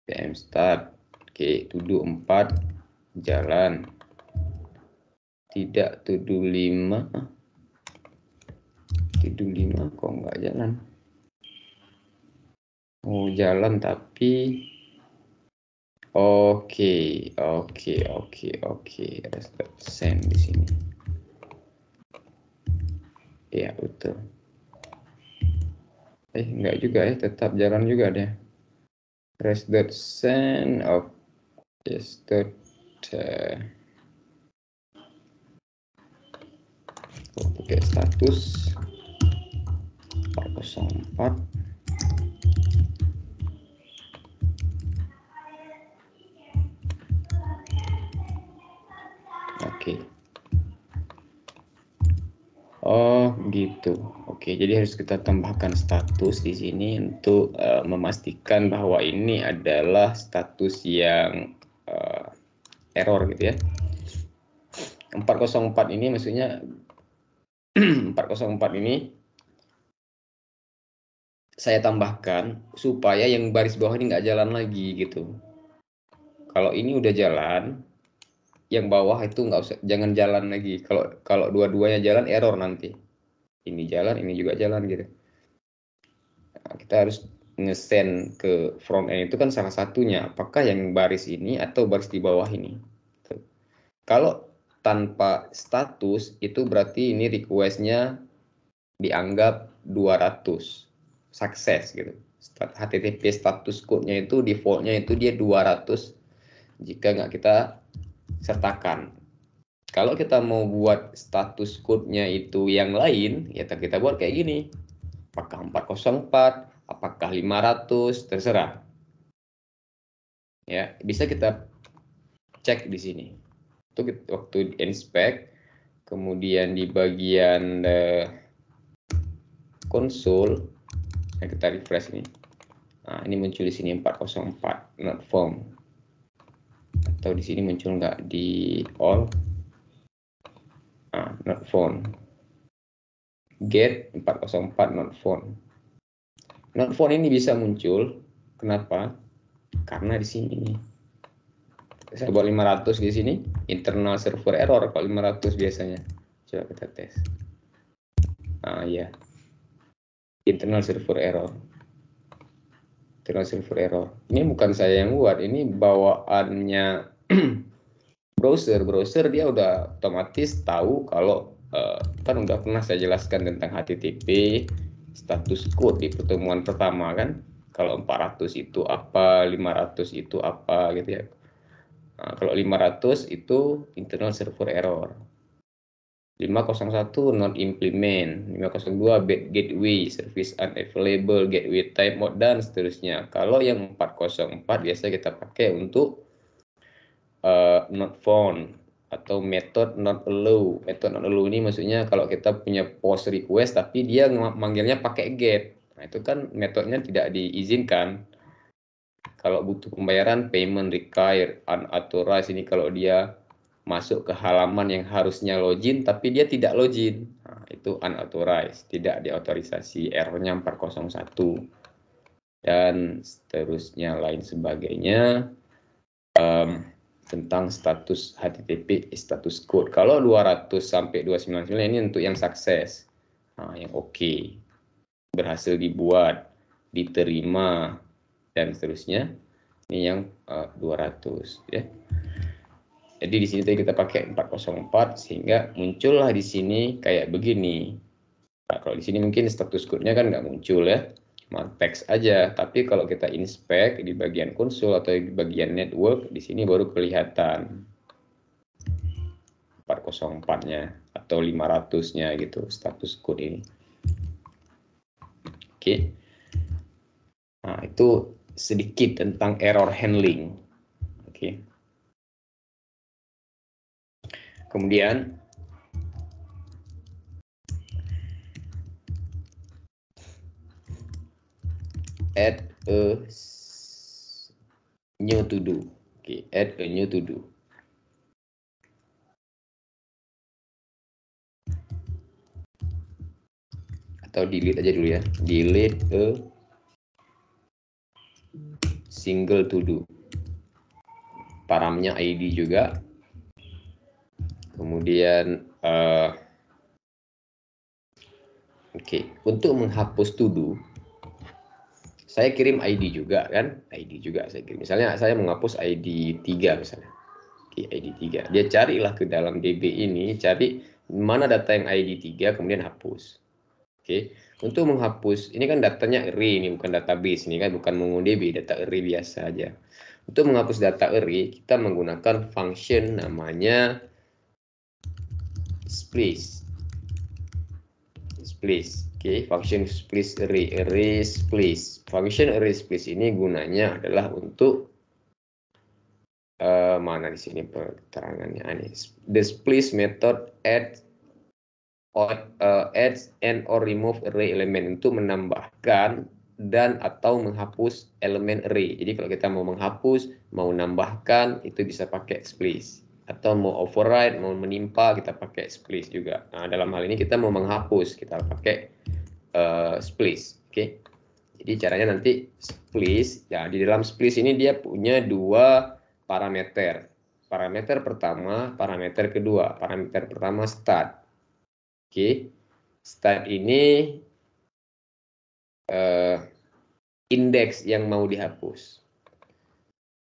PM start. Oke, to do 4 jalan. Tidak to do 5. To do 5 kok nggak jalan. Oh, jalan tapi Oke. Send di sini. Iya, betul. Enggak juga ya, tetap jalan juga deh. Res.send of yes. Oke, status 404. Oke. Oh, gitu. Oke, jadi harus kita tambahkan status di sini untuk memastikan bahwa ini adalah status yang error gitu ya. 404 ini maksudnya 404 ini saya tambahkan supaya yang baris bawah ini nggak jalan lagi gitu. Kalau ini udah jalan, yang bawah itu nggak usah, jangan jalan lagi. Kalau dua-duanya jalan error nanti. Ini jalan, ini juga jalan gitu. Nah, kita harus nge-send ke front end itu kan salah satunya. Apakah yang baris ini atau baris di bawah ini? Kalau tanpa status itu berarti ini request-nya dianggap 200 sukses gitu. HTTP status code-nya itu default-nya itu dia 200 jika nggak kita sertakan. Kalau kita mau buat status code-nya itu yang lain, ya kita buat kayak gini. Apakah 404, apakah 500, terserah. Ya, bisa kita cek di sini. Itu waktu inspect, kemudian di bagian konsol, kita refresh ini. Nah, ini muncul di sini 404 not found. Atau di sini muncul nggak di all? Nah, not found. Get 404 not found. Not found ini bisa muncul. Kenapa? Karena di sini nih. Saya buat 500 di sini, internal server error kalau 500 biasanya. Coba kita tes. Nah, ya. Internal server error. Internal server error. Ini bukan saya yang buat, ini bawaannya browser dia udah otomatis tahu kalau kan udah pernah saya jelaskan tentang HTTP status code di pertemuan pertama kan, kalau 400 itu apa, 500 itu apa gitu ya. Nah, kalau 500 itu internal server error, 501 not implement, 502 bad gateway, service unavailable, gateway timeout, dan seterusnya. Kalau yang 404 biasa kita pakai untuk not found atau method not allow. Method not allow ini maksudnya kalau kita punya post request tapi dia manggilnya pakai get. Nah, itu kan metodenya tidak diizinkan. Kalau butuh pembayaran payment required, unauthorized, ini kalau dia masuk ke halaman yang harusnya login tapi dia tidak login. Nah, itu unauthorized, tidak diautorisasi, errornya 401 dan seterusnya lain sebagainya. Tentang status HTTP status code. Kalau 200 sampai 299 ini untuk yang sukses. Nah, yang oke. Berhasil dibuat, diterima, dan seterusnya. Ini yang 200 ya. Jadi di sini tadi kita pakai 404 sehingga muncullah di sini kayak begini. Nah, kalau di sini mungkin status code-nya kan nggak muncul ya. Cuma teks aja, tapi kalau kita inspect di bagian konsol atau di bagian network, di sini baru kelihatan 404-nya atau 500-nya gitu status code ini. Oke. Nah, itu sedikit tentang error handling. Oke. Kemudian add a new to do. Oke, add a new to do. Atau delete aja dulu ya. Delete a single to do. Paramnya ID juga. Kemudian oke, untuk menghapus to do saya kirim ID juga kan, ID juga saya kirim. Misalnya saya menghapus ID 3 misalnya. Oke, ID 3. Dia carilah ke dalam DB ini, cari mana data yang ID 3 kemudian hapus. Oke, untuk menghapus ini kan datanya array, ini bukan database, ini kan bukan MongoDB, data array biasa aja. Untuk menghapus data array kita menggunakan function namanya splice. Oke, function splice array splice. Function array splice ini gunanya adalah untuk mana di sini keterangannya ini. The splice method adds and or remove array element, untuk menambahkan dan atau menghapus elemen array. Jadi kalau kita mau menghapus, mau menambahkan, itu bisa pakai splice. Atau mau override, mau menimpa, kita pakai splice juga. Nah, dalam hal ini kita mau menghapus, kita pakai splice. Oke. Jadi caranya nanti splice, ya di dalam splice ini dia punya dua parameter. Parameter pertama, parameter kedua. Parameter pertama start. Oke, start ini indeks yang mau dihapus.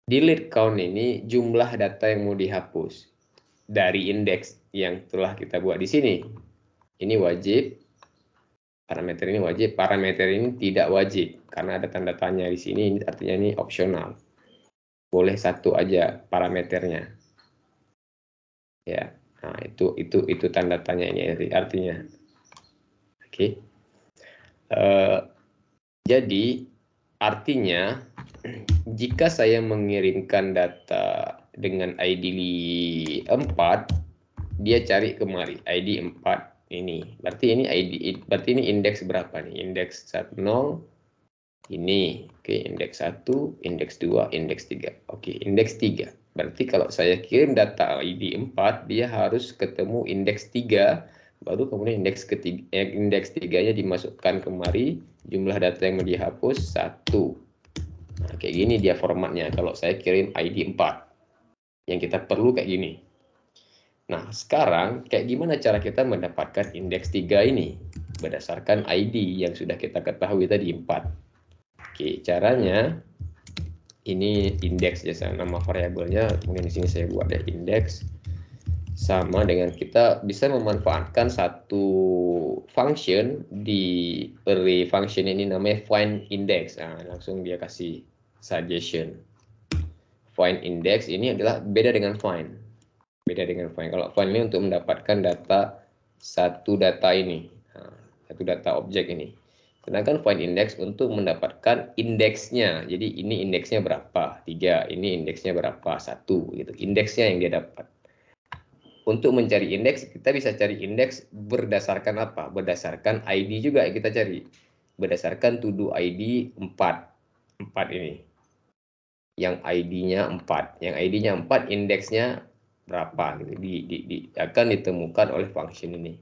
Delete count ini jumlah data yang mau dihapus dari indeks yang telah kita buat di sini. Ini wajib, parameter ini wajib, parameter ini tidak wajib karena ada tanda tanya di sini. Ini artinya ini opsional. Boleh satu aja parameternya. Ya, nah itu tanda tanya ini artinya. Oke. Jadi artinya jika saya mengirimkan data dengan ID 4, dia cari kemari ID 4 ini. Berarti ini berarti ini indeks berapa nih? Indeks 10 ini. Oke, indeks 1, indeks 2, indeks 3. Oke, indeks 3. Berarti kalau saya kirim data ID 4, dia harus ketemu indeks 3, baru kemudian indeks 3-nya dimasukkan kemari, jumlah data yang mau dihapus 1. Nah, kayak gini dia formatnya kalau saya kirim ID 4. Yang kita perlu kayak gini. Nah, sekarang kayak gimana cara kita mendapatkan indeks 3 ini? Berdasarkan ID yang sudah kita ketahui tadi 4. Oke, caranya ini indeks ya, nama variabelnya. Kemudian di sini saya buat ada indeks. Sama dengan kita bisa memanfaatkan satu function di array function ini namanya find index. Nah, langsung dia kasih suggestion. Find index ini adalah beda dengan find. Beda dengan find. Kalau find ini untuk mendapatkan data satu data ini. Nah, satu data objek ini. Sedangkan find index untuk mendapatkan indeksnya. Jadi ini indeksnya berapa? 3. Ini indeksnya berapa? 1. Gitu. Indeksnya yang dia dapat. Untuk mencari indeks, kita bisa cari indeks berdasarkan apa? Berdasarkan ID juga yang kita cari. Berdasarkan to do ID 4. 4 ini. Yang ID-nya 4. Yang ID-nya 4, indeksnya berapa? Gitu. Akan ditemukan oleh function ini.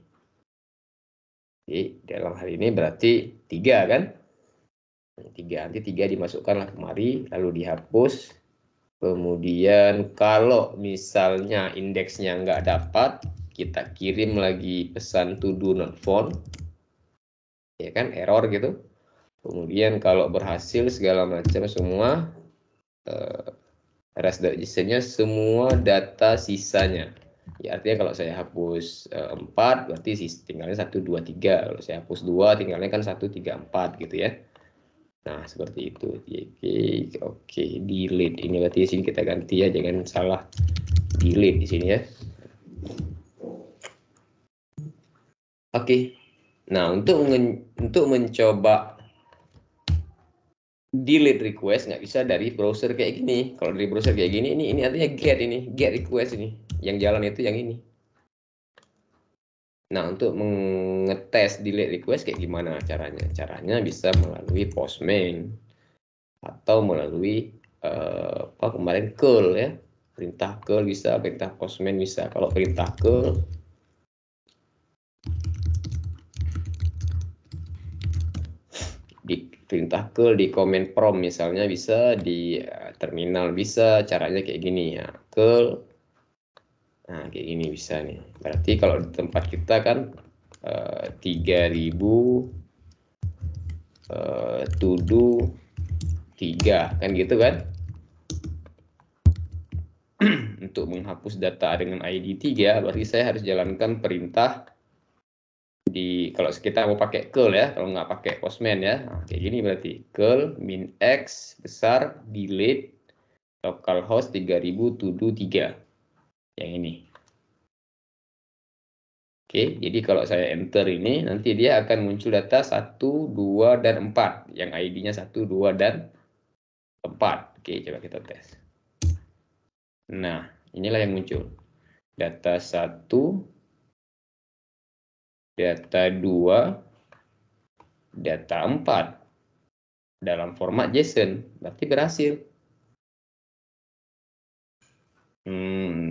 Jadi dalam hal ini berarti 3 kan? 3, nanti 3 dimasukkanlah kemari, lalu dihapus. Kemudian kalau misalnya indeksnya nggak dapat, kita kirim lagi pesan to do not found. Ya kan, error gitu. Kemudian kalau berhasil segala macam semua, rest registernya semua data sisanya. Ya, artinya kalau saya hapus 4, berarti tinggalnya 1, 2, 3. Kalau saya hapus 2, tinggalnya kan 1, 3, 4 gitu ya. Nah, seperti itu. Oke, delete. Ini berarti di sini kita ganti ya, jangan salah delete di sini ya. Oke. Nah, untuk mencoba delete request nggak bisa dari browser kayak gini. Kalau dari browser kayak gini, ini artinya get request ini. Yang jalan itu yang ini. Nah, untuk mengetes delete request kayak gimana caranya? Caranya bisa melalui Postman atau melalui kemarin curl ya. Perintah curl bisa, perintah Postman bisa. Kalau perintah curl di command prompt misalnya bisa, di terminal bisa. Caranya kayak gini ya, curl. Nah, kayak gini bisa nih. Berarti kalau di tempat kita kan 3000 to do 3, kan gitu kan? Untuk menghapus data dengan ID 3, berarti saya harus jalankan perintah kalau kita mau pakai curl ya, kalau nggak pakai postman ya. Nah, kayak gini berarti curl min x besar delete localhost 3000 to do 3. Yang ini. Oke, jadi kalau saya enter ini, nanti dia akan muncul data 1, 2, dan 4. Yang ID-nya 1, 2, dan 4. Oke, coba kita tes. Nah, inilah yang muncul. Data 1, data 2, data 4. Dalam format JSON. Berarti berhasil.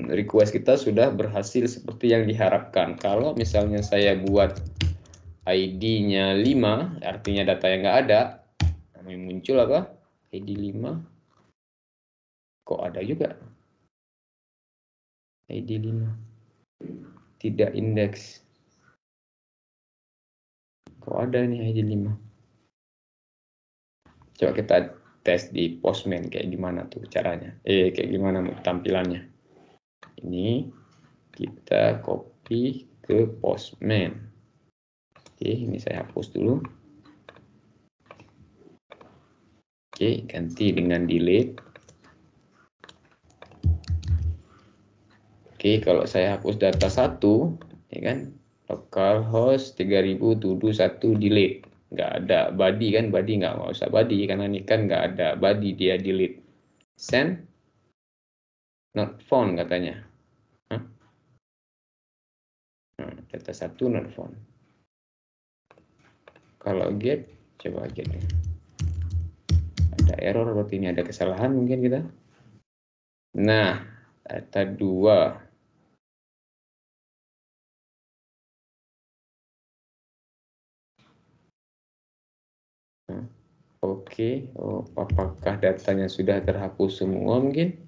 Request kita sudah berhasil seperti yang diharapkan. Kalau misalnya saya buat ID-nya 5, artinya data yang nggak ada, yang muncul apa? ID 5. Kok ada juga? ID 5. Tidak indeks. Kok ada nih ID 5? Coba kita tes di Postman kayak gimana tuh caranya. Kayak gimana tampilannya. Ini kita copy ke Postman. Oke, ini saya hapus dulu. Oke, ganti dengan delete. Oke, kalau saya hapus data 1, ya kan, localhost 3000 to do 1 delete. Nggak ada body kan, body nggak usah body, karena ini kan nggak ada body, dia delete. Send, not found katanya. Data 1 not found. Kalau get, coba get. Ada error, berarti ini ada kesalahan mungkin kita. Nah, data 2. Oke, apakah datanya sudah terhapus semua mungkin?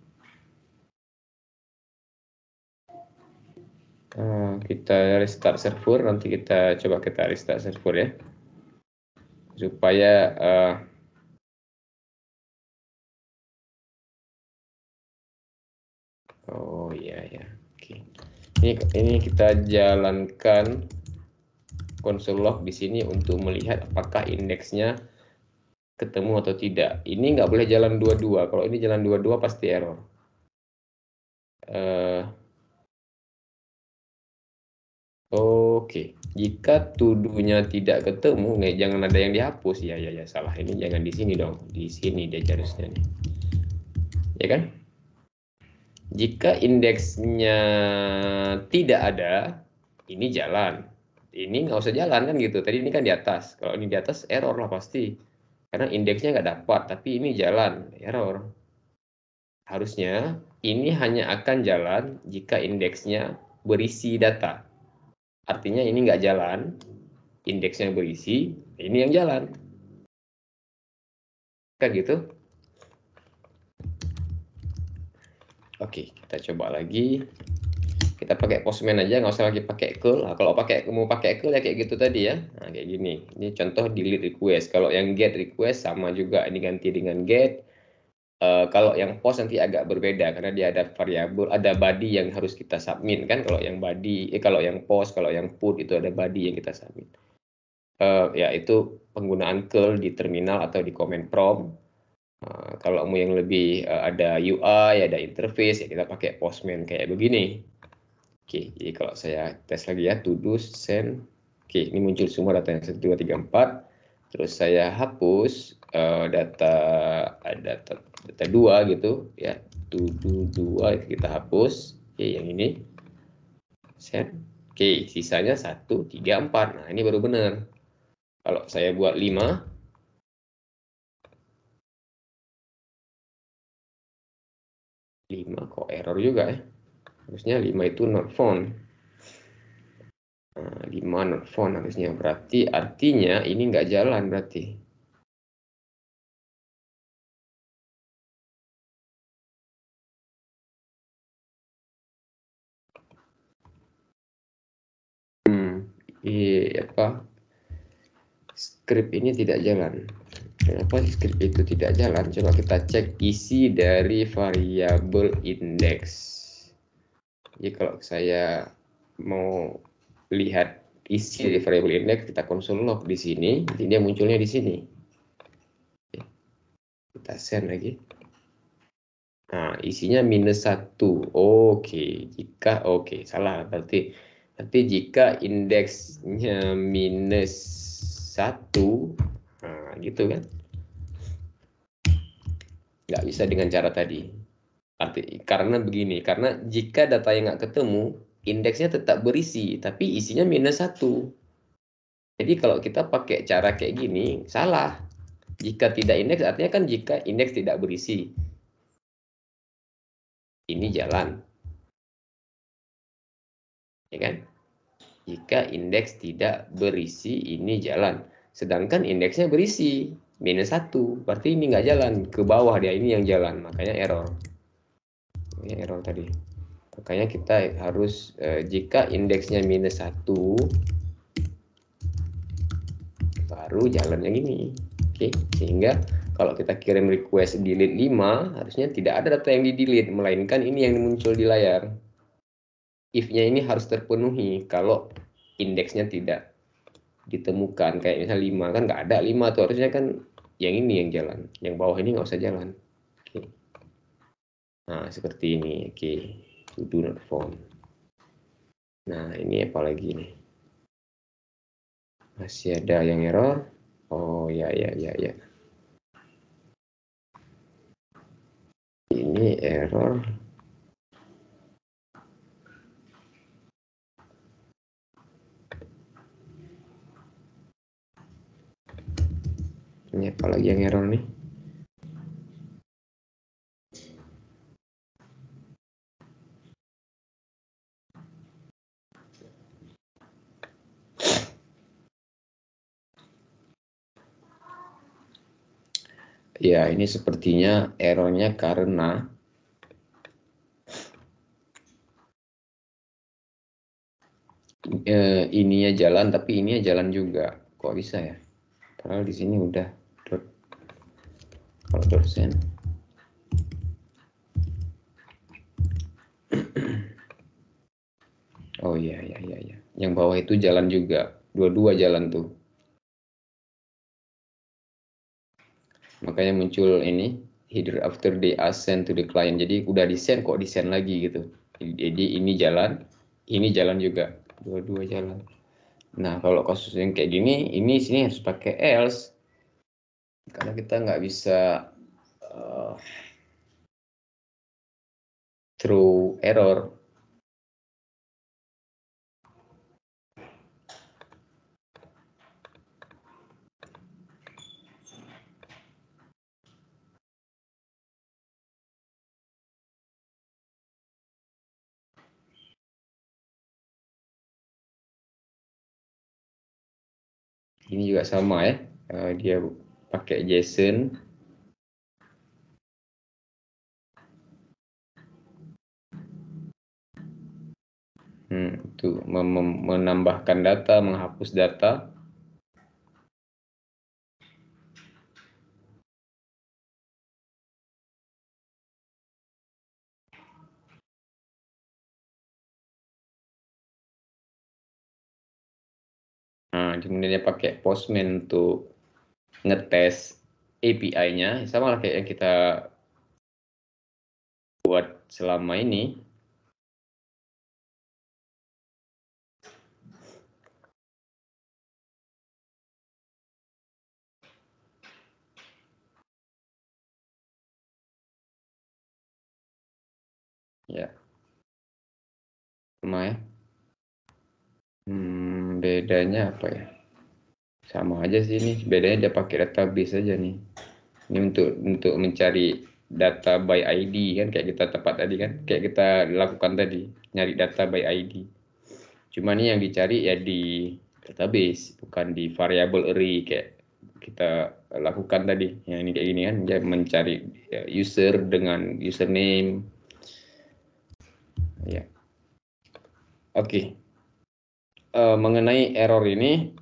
Kita restart server, nanti kita coba kita restart server ya. Supaya oh iya ya. Oke. Ini kita jalankan console log di sini untuk melihat apakah indeksnya ketemu atau tidak. Ini nggak boleh jalan dua-dua. Kalau ini jalan dua-dua pasti error. Oke, jika tuduhnya tidak ketemu, jangan ada yang dihapus. Ya, salah. Ini jangan di sini dong. Di sini dia harusnya nih. Ya kan? Jika indeksnya tidak ada, ini jalan. Ini nggak usah jalan kan gitu. Tadi ini kan di atas. Kalau ini di atas, error lah pasti. Karena indeksnya nggak dapat, tapi ini jalan, error. Harusnya ini hanya akan jalan jika indeksnya berisi data. Artinya ini nggak jalan, indeksnya berisi, ini yang jalan. Kan gitu. Oke, kita coba lagi. Kita pakai Postman aja, nggak usah lagi pakai curl. Nah, kalau mau pakai curl ya kayak gitu tadi ya. Nah, kayak gini. Ini contoh delete request. Kalau yang get request sama juga, ini ganti dengan get. Kalau yang post nanti agak berbeda karena dia ada variabel, ada body yang harus kita submit kan. Kalau yang body, kalau yang post, kalau yang put itu ada body yang kita submit. Ya itu penggunaan curl di terminal atau di command prompt. Kalau mau yang lebih ada UI, ada interface, ya kita pakai Postman kayak begini. Oke, jadi kalau saya tes lagi ya, to do send. Oke, ini muncul semua data yang 1, 2, 3, 4. Terus saya hapus data 2 gitu ya. To do 2 itu kita hapus. Oke, yang ini. Send. Oke, sisanya 1, 3, 4. Nah, ini baru benar. Kalau saya buat 5, kok error juga ya. Harusnya 5 itu not found. 5 not found harusnya. Berarti artinya ini nggak jalan berarti. Apa? Script ini tidak jalan. Kenapa script itu tidak jalan? Coba kita cek isi dari variabel index. Jadi kalau saya mau lihat isi dari variabel index, kita console log di sini, jadi dia munculnya di sini. Kita send lagi. Nah, isinya -1. Oke, jika salah berarti jika indeksnya -1, nah gitu kan. Nggak bisa dengan cara tadi. Karena begini, karena jika data yang nggak ketemu, indeksnya tetap berisi, tapi isinya -1. Jadi kalau kita pakai cara kayak gini, salah. Jika tidak indeks, artinya kan jika indeks tidak berisi. Ini jalan. Ya kan? Jika indeks tidak berisi, ini jalan. Sedangkan indeksnya berisi, -1. Berarti ini nggak jalan. Ke bawah dia, ini yang jalan. Makanya error. Ini error tadi. Makanya kita harus, jika indeksnya -1, baru jalan yang ini. Oke, sehingga kalau kita kirim request delete 5, harusnya tidak ada data yang di delete, melainkan ini yang muncul di layar. If-nya ini harus terpenuhi kalau indeksnya tidak ditemukan. Kayak misalnya 5, kan nggak ada 5 tuh, harusnya kan yang ini yang jalan, yang bawah ini nggak usah jalan. Oke. Nah seperti ini. Oke, to do not found. Nah ini apalagi nih, masih ada yang error. Oh ya. Ini error. Ini apalagi yang error nih? Ya, ini sepertinya errornya karena ininya jalan, tapi ininya jalan juga. Kok bisa ya? Padahal di sini udah dot, kalau dot send. Oh iya. Yang bawah itu jalan juga. Dua-dua jalan tuh. Makanya muncul ini header after they are sent to the client. Jadi udah di send kok di send lagi gitu. Jadi ini jalan juga. Dua-dua jalan. Nah, kalau kasus yang kayak gini, ini sini harus pakai else. Karena kita nggak bisa throw error. Ini juga sama ya, dia pakai JSON. Itu menambahkan data, menghapus data. Nah, kemudian dia pakai Postman untuk ngetes API-nya, sama lah kayak yang kita buat selama ini. Ya, sama ya. Bedanya apa ya? Sama aja sih ini. Bedanya dia pakai database aja nih. Ini untuk mencari data by ID kan, kayak kita tepat tadi kan, kayak kita lakukan tadi, nyari data by ID. Cuma ini yang dicari ya di database, bukan di variable array kayak kita lakukan tadi. Ya ini kayak gini kan, dia mencari user dengan username. Ya. Oke. Mengenai error ini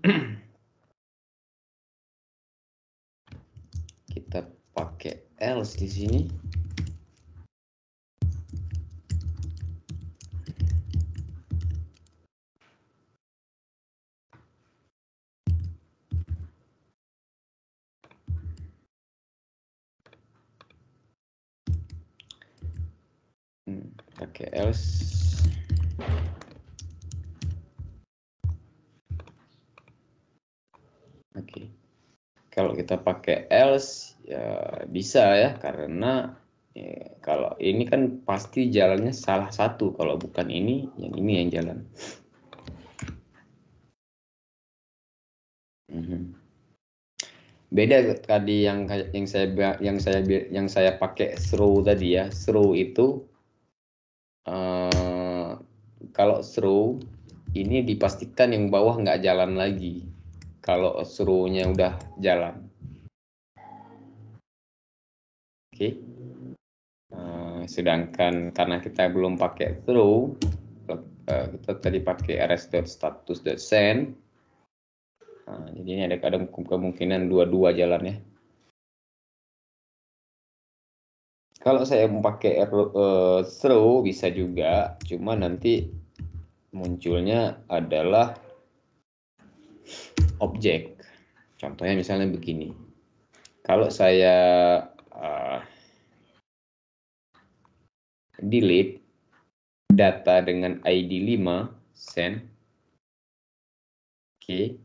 kita pakai else di sini. Pakai else. Oke. Kalau kita pakai else ya bisa ya, karena kalau ini kan pasti jalannya salah satu, kalau bukan ini yang jalan. Beda tadi yang saya pakai throw tadi ya. Throw itu kalau throw ini dipastikan yang bawah nggak jalan lagi kalau throw-nya udah jalan. Oke. Sedangkan karena kita belum pakai throw, kita tadi pakai rs.status.send. Jadi ini ada kemungkinan dua-dua jalannya. Kalau saya mau pakai throw bisa juga, cuma nanti munculnya adalah objek. Contohnya misalnya begini. Kalau saya delete data dengan ID 5 send. Oke.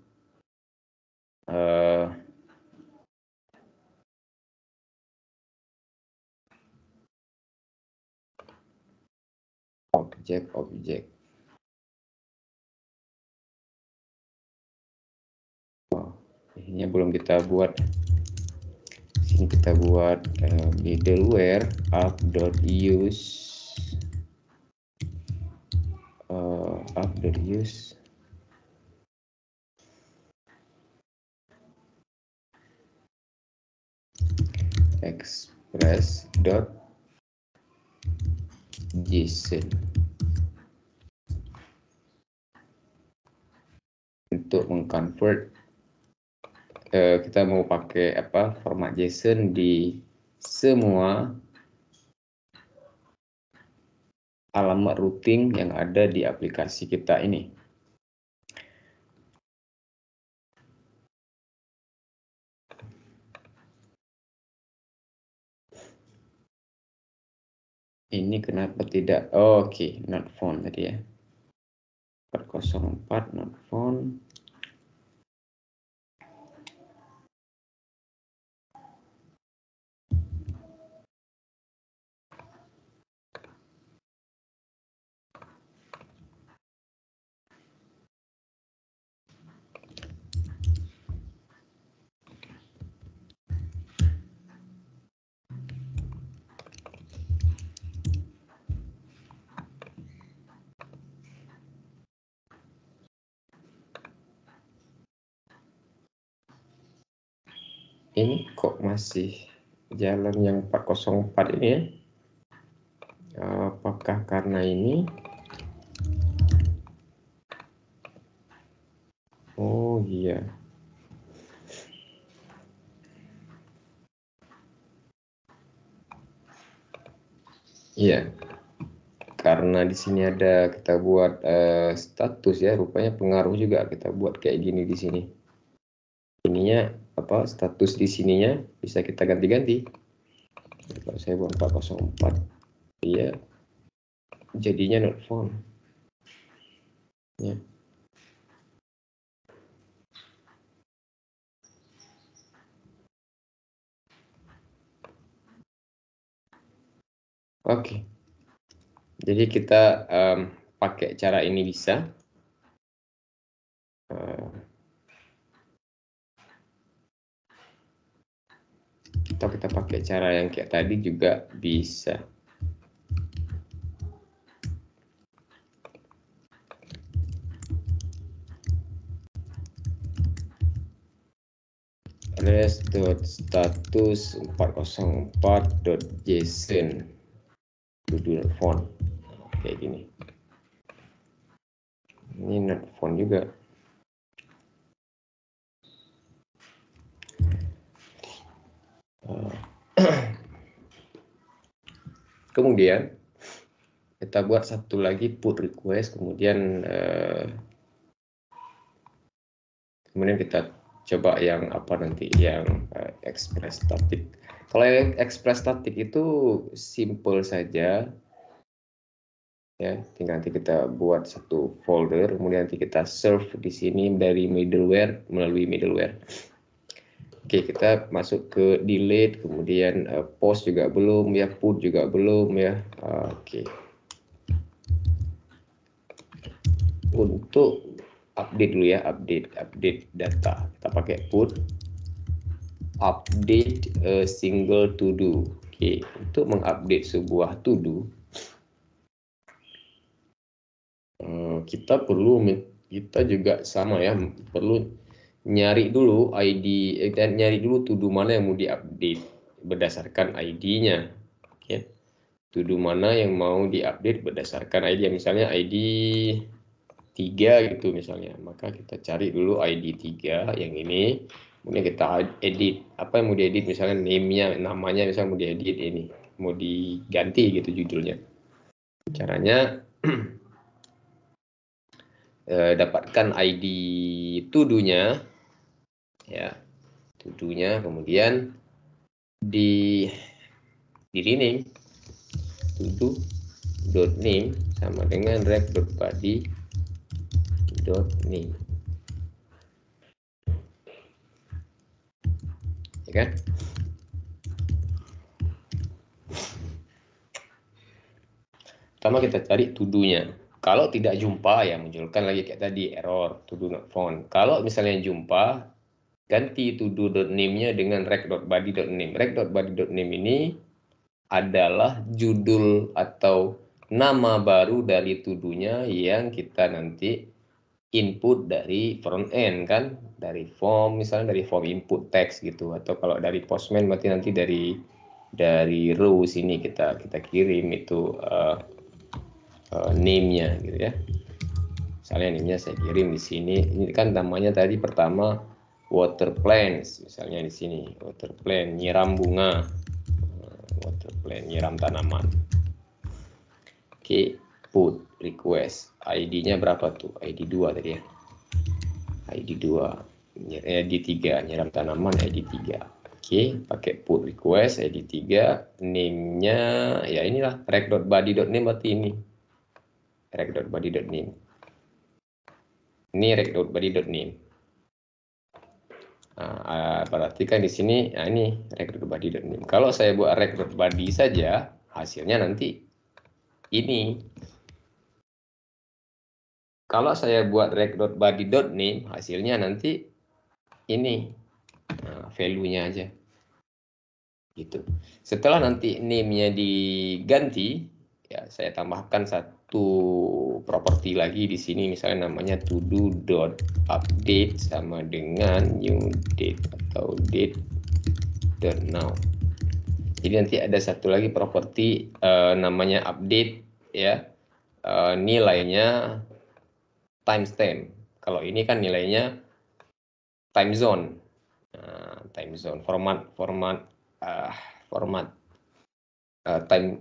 Objek. Ini belum kita buat. Sini kita buat middleware app.use express.json untuk mengconvert. Kita mau pakai format JSON di semua alamat routing yang ada di aplikasi kita ini. Ini kenapa tidak? Oke, not found tadi ya. 404 not found. Ini kok masih jalan yang 404 ini ya? Apakah karena ini? Oh iya. Iya. Karena di sini ada kita buat status ya, rupanya pengaruh juga kita buat kayak gini di sini. Ininya status di sininya bisa kita ganti-ganti. Kalau saya buat 404, iya, jadinya not found. Ya. Oke. Jadi kita pakai cara ini bisa. Atau kita pakai cara yang kayak tadi juga bisa. res.status 404.json to font kayak gini. Ini not font juga. Kemudian kita buat satu lagi put request, kemudian kita coba yang apa nanti, yang express static. Kalau yang express static itu simple saja ya, tinggal nanti kita buat satu folder, kemudian nanti kita serve di sini dari middleware, melalui middleware. Oke, kita masuk ke delete, kemudian post juga belum ya, put juga belum ya. Oke. Untuk update dulu ya, update data, kita pakai put update a single to do. Oke, untuk mengupdate sebuah to do, kita juga sama ya, perlu nyari dulu ID dan nyari dulu to do mana yang mau diupdate berdasarkan ID-nya. Oke, to do mana yang mau diupdate berdasarkan ID, misalnya ID 3 gitu misalnya, maka kita cari dulu ID 3 yang ini, kemudian kita edit apa yang mau diedit, misalnya namanya misalnya mau diedit, ini mau diganti gitu judulnya. Caranya dapatkan ID to-do-nya ya, to-do-nya, kemudian di rename to-do.name sama dengan rec.body.name, ya kan? Pertama kita cari to-do-nya. Kalau tidak jumpa ya munculkan lagi kayak tadi error to do not found. Kalau misalnya jumpa, ganti to-do.name-nya dengan rec.body.name. Rec.body.name ini adalah judul atau nama baru dari to-do-nya yang kita nanti input dari front end kan, dari form, misalnya dari form input text gitu, atau kalau dari Postman berarti nanti dari row sini kita kirim itu name-nya gitu ya. Misalnya name-nya saya kirim di sini. Ini kan namanya tadi pertama water plants, misalnya di sini water plant nyiram bunga, water plant nyiram tanaman. Oke, put request ID-nya berapa tuh? ID 2 tadi ya. ID 2, ID 3 nyiram tanaman ID 3. Oke, pakai put request ID 3, name-nya ya inilah rec.body.name, berarti ini rec.body.name. Ini rec.body.name. Nah, berarti kan di sini, nah ini rec.body.name. Kalau saya buat rec.body saja, hasilnya nanti ini. Kalau saya buat rec.body.name, hasilnya nanti ini. Nah, value-nya aja. Gitu. Setelah nanti name-nya diganti, ya saya tambahkan satu properti lagi di sini, misalnya namanya todo.update sama dengan new date atau date.now. Jadi nanti ada satu lagi properti namanya update ya, nilainya timestamp. Kalau ini kan nilainya time zone. Time zone format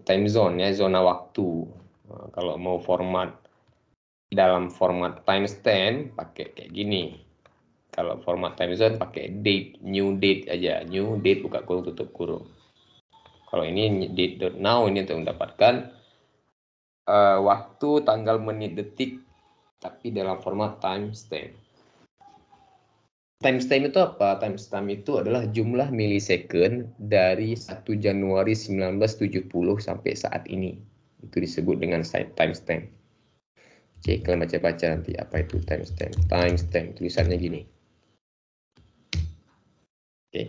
time zone ya, zona waktu. Kalau mau format dalam format timestamp pakai kayak gini. Kalau format time zone pakai date, new date aja, new date buka kurung tutup kurung. Kalau ini date.now, ini untuk mendapatkan waktu, tanggal, menit, detik, tapi dalam format timestamp. Timestamp itu apa? Timestamp itu adalah jumlah milisecond dari 1 Januari 1970 sampai saat ini. Itu disebut dengan timestamp. Oke, kalian baca-baca nanti apa itu timestamp. Timestamp tulisannya gini. Oke.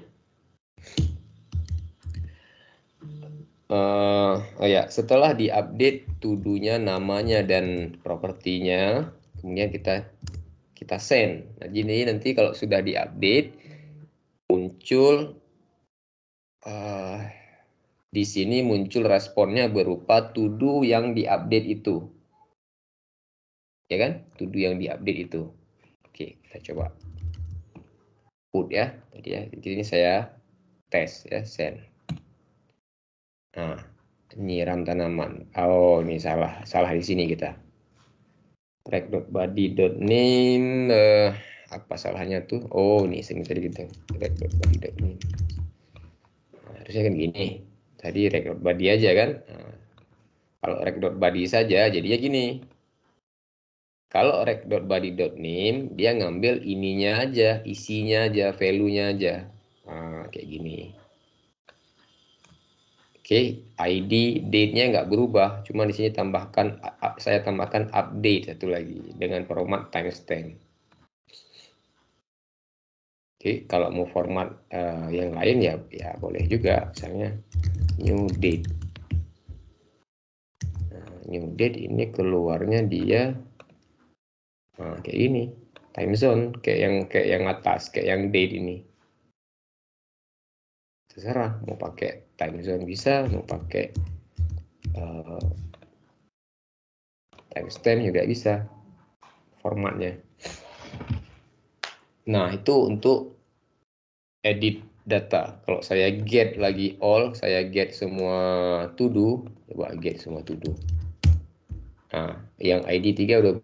Oh ya, setelah diupdate to-do-nya, namanya dan propertinya, kemudian kita send. Nah, jadi nanti kalau sudah diupdate, muncul di sini muncul responnya berupa to-do yang diupdate itu. Ya kan? To-do yang diupdate itu. Oke, kita coba put ya. Jadi ya, jadi ini saya tes ya, send. Nah, nyiram tanaman. Oh, ini salah di sini kita. Track.body.name, apa salahnya tuh? Oh, ini tadi kita track.body.name. Nah, harusnya kan gini. Tadi rec.body aja kan. Nah, kalau rec.body saja jadinya gini. Kalau rec.body.name dia ngambil ininya aja, isinya aja, value-nya aja. Nah, kayak gini. Oke, ID, date-nya nggak berubah, cuma di sini saya tambahkan update satu lagi dengan format timestamp. Oke, kalau mau format yang lain ya boleh juga, misalnya new date. Nah, new date ini keluarnya dia kayak ini, time zone, kayak yang atas, kayak yang date ini. Terserah mau pakai time zone bisa, mau pakai timestamp juga bisa formatnya. Nah, itu untuk edit data. Kalau saya get lagi all, saya get semua to do, coba get semua to do. Nah, yang ID 3 udah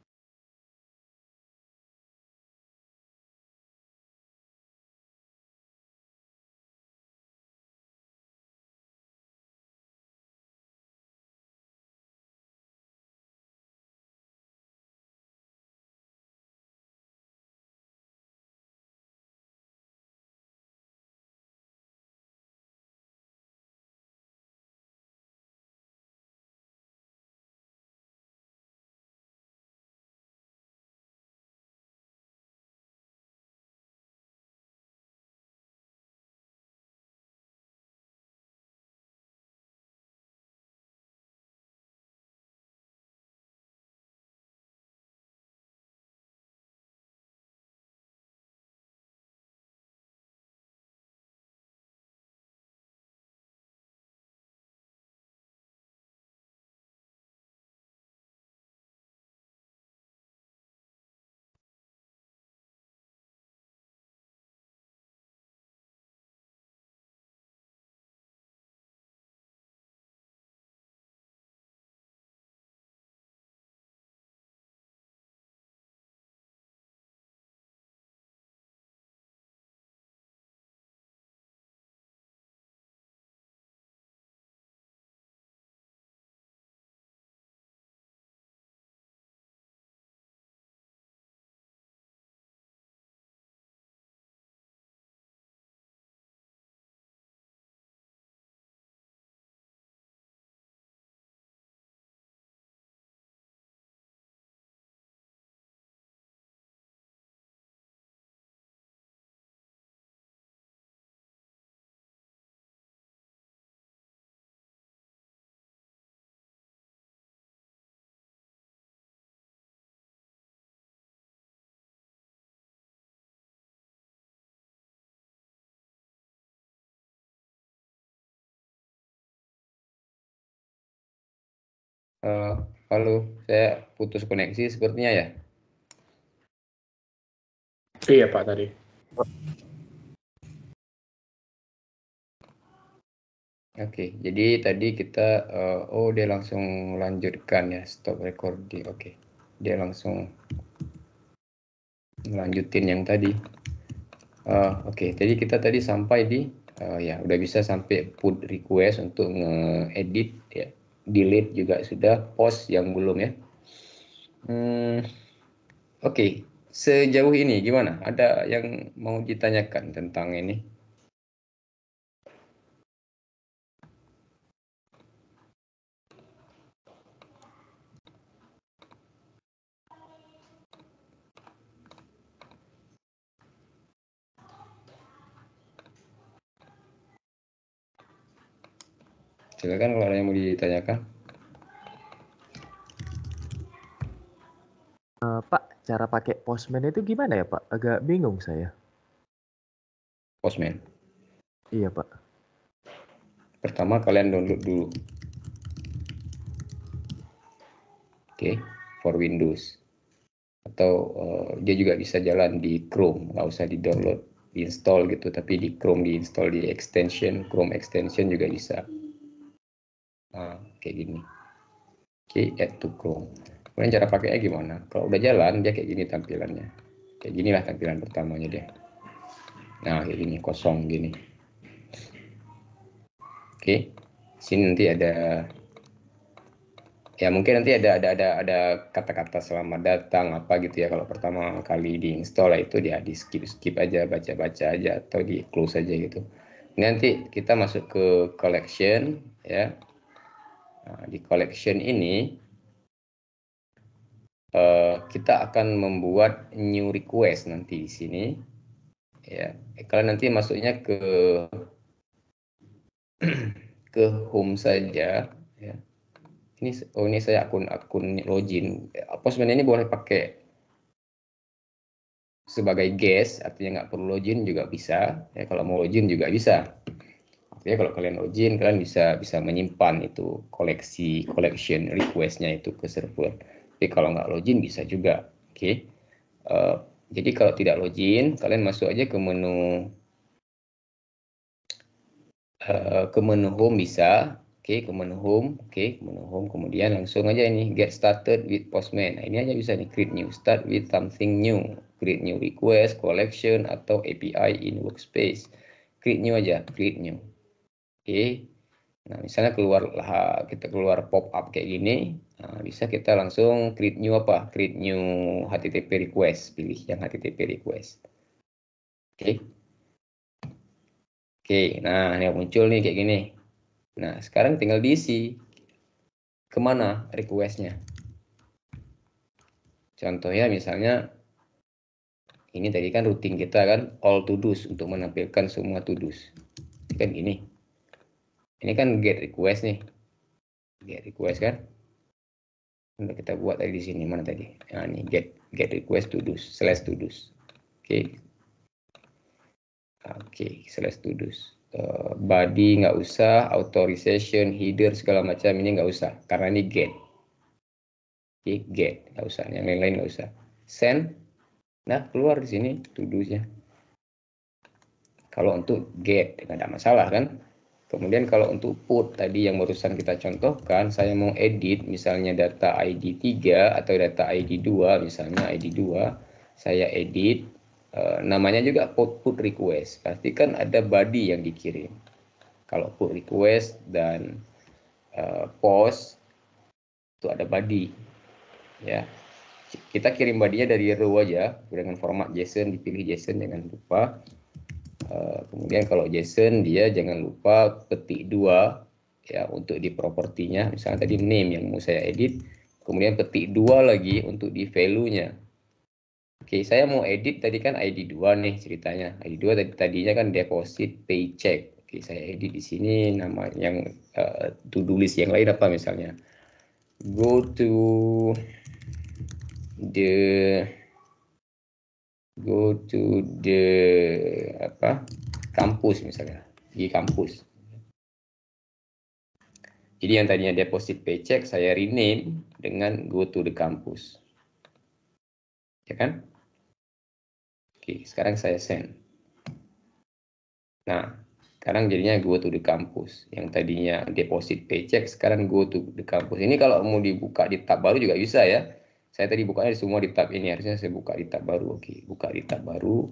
halo, saya putus koneksi sepertinya ya. Iya Pak tadi. Oke, jadi tadi kita dia langsung lanjutkan ya, stop recording. Oke, dia langsung melanjutin yang tadi. Oke, jadi kita tadi sampai di ya udah bisa sampai put request untuk nge-edit ya, delete juga sudah, post yang belum ya. Oke, sejauh ini gimana? Ada yang mau ditanyakan tentang ini? Silakan kalau ada yang mau ditanyakan. Pak, cara pakai Postman itu gimana ya Pak? Agak bingung saya. Postman. Iya Pak. Pertama kalian download dulu. Oke, for Windows. Atau dia juga bisa jalan di Chrome, nggak usah di download diinstall gitu, tapi di Chrome diinstall di extension, Chrome extension juga bisa. Nah, kayak gini. Oke, add to Chrome. Kemudian cara pakainya gimana? Kalau udah jalan, dia kayak gini tampilannya. Kayak ginilah tampilan pertamanya dia. Nah, kayak gini, kosong gini. Oke, sini nanti ada, ya mungkin nanti ada kata-kata selamat datang apa gitu ya. Kalau pertama kali diinstal itu dia di skip aja, baca aja, atau di close aja gitu. Nanti kita masuk ke collection ya. Nah, di collection ini kita akan membuat new request nanti di sini ya. Kalian nanti masuknya ke home saja ya. Ini saya akun login. Postman ini boleh pakai sebagai guest, artinya nggak perlu login juga bisa ya. Kalau mau login juga bisa. Artinya kalau kalian login, kalian bisa menyimpan itu collection requestnya itu ke server. Tapi kalau nggak login bisa juga. Oke. Jadi kalau tidak login, kalian masuk aja ke menu home bisa. Oke, ke menu home. Oke, ke menu home. Kemudian langsung aja ini get started with Postman. Nah, ini aja bisa nih create new, start with something new, create new request, collection atau API in workspace. Create new aja, create new. Oke. Nah, misalnya kita keluar pop up kayak gini, nah, bisa kita langsung create new apa? Create new HTTP request, pilih yang HTTP request. Oke. Oke, nah yang muncul nih kayak gini. Nah, sekarang tinggal diisi kemana requestnya. Contohnya misalnya ini tadi kan routing kita kan all to dos untuk menampilkan semua to dos. Kan gini. Ini kan get request nih. Get request kan. Udah kita buat tadi di sini mana tadi? Nah, ini get request to dos /to dos. Oke. Oke, /to dos. Body nggak usah, authorization, header segala macam ini nggak usah karena ini get. Oke, get nggak usah, yang lain-lain nggak usah. Send, nah keluar di sini to do-nya. Kalau untuk get nggak ada masalah kan. Kemudian kalau untuk put tadi yang barusan kita contohkan, saya mau edit misalnya data ID 3 atau data ID 2, misalnya ID 2, saya edit namanya juga put request. Pastikan ada body yang dikirim. Kalau put request dan post itu ada body ya. Kita kirim bodinya dari row aja dengan format JSON, dipilih JSON jangan lupa. Kemudian kalau JSON dia jangan lupa petik 2 ya untuk di propertinya. Misalnya tadi name yang mau saya edit, kemudian petik 2 lagi untuk di value-nya. Oke, saya mau edit tadi kan ID 2 nih ceritanya. ID 2 tadinya kan deposit paycheck. Oke, saya edit di sini nama yang to-do list yang lain apa misalnya. Go to the kampus misalnya, di kampus. Jadi yang tadinya deposit paycheck saya rename dengan go to the campus. Ya kan? Oke, sekarang saya send. Nah, sekarang jadinya go to the campus. Yang tadinya deposit paycheck sekarang go to the campus. Ini kalau mau dibuka di tab baru juga bisa ya. Saya tadi bukanya semua di tab ini, harusnya saya buka di tab baru. Oke, buka di tab baru.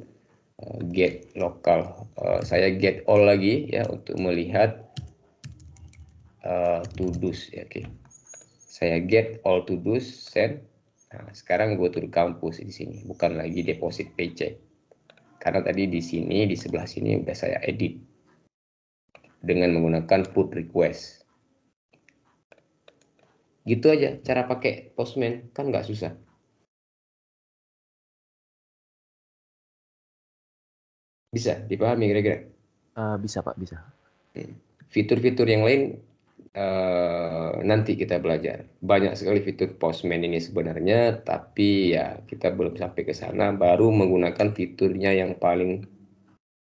Get lokal. Saya get all lagi ya untuk melihat to dos ya. Oke. Saya get all to dos, send. Nah, sekarang go to the campus di sini, bukan lagi deposit paycheck. Karena tadi di sini, di sebelah sini udah saya edit dengan menggunakan put request. Gitu aja cara pakai Postman, kan nggak susah. Bisa dipahami kira-kira? Bisa Pak, bisa. Fitur-fitur yang lain nanti kita belajar. Banyak sekali fitur Postman ini sebenarnya, tapi ya kita belum sampai ke sana. Baru menggunakan fiturnya yang paling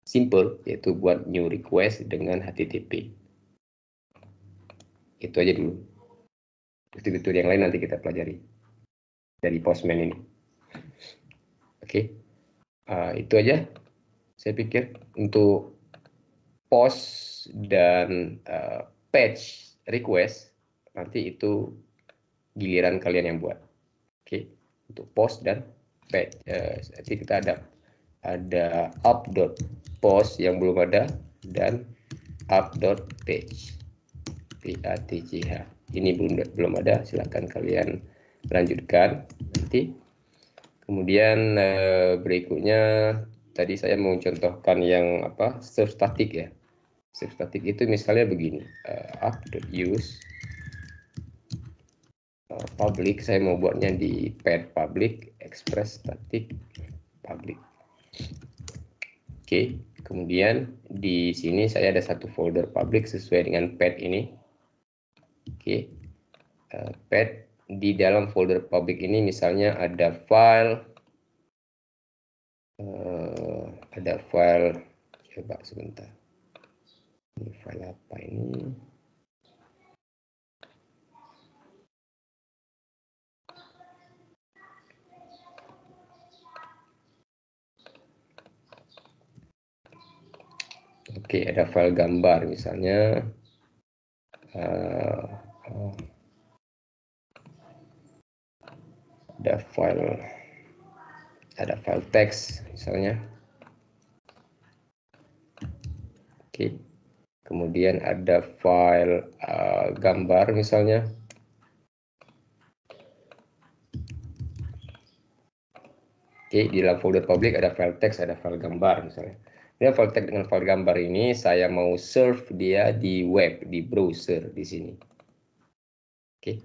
simple, yaitu buat new request dengan HTTP. Itu aja dulu. Fitur-fitur yang lain nanti kita pelajari dari Postman ini. Oke, itu aja. Saya pikir untuk post dan patch request nanti itu giliran kalian yang buat. Oke, untuk post dan patch. Nanti kita ada up.post yang belum ada dan up.page. PATCH. Ini belum ada, silakan kalian lanjutkan nanti. Kemudian berikutnya tadi saya mau contohkan yang serve static ya. Serve static itu misalnya begini, up.use public, saya mau buatnya di pad public express static public. Oke, kemudian di sini saya ada satu folder public sesuai dengan pad ini. Oke, pad di dalam folder public ini misalnya ada file, coba sebentar, ini file apa ini? Oke, ada file gambar misalnya. Ada file teks misalnya. Oke, kemudian ada file gambar misalnya. Oke, di dalam folder public ada file teks, ada file gambar misalnya. Ini file teks dengan file gambar ini saya mau serve dia di web, di browser di sini. Oke,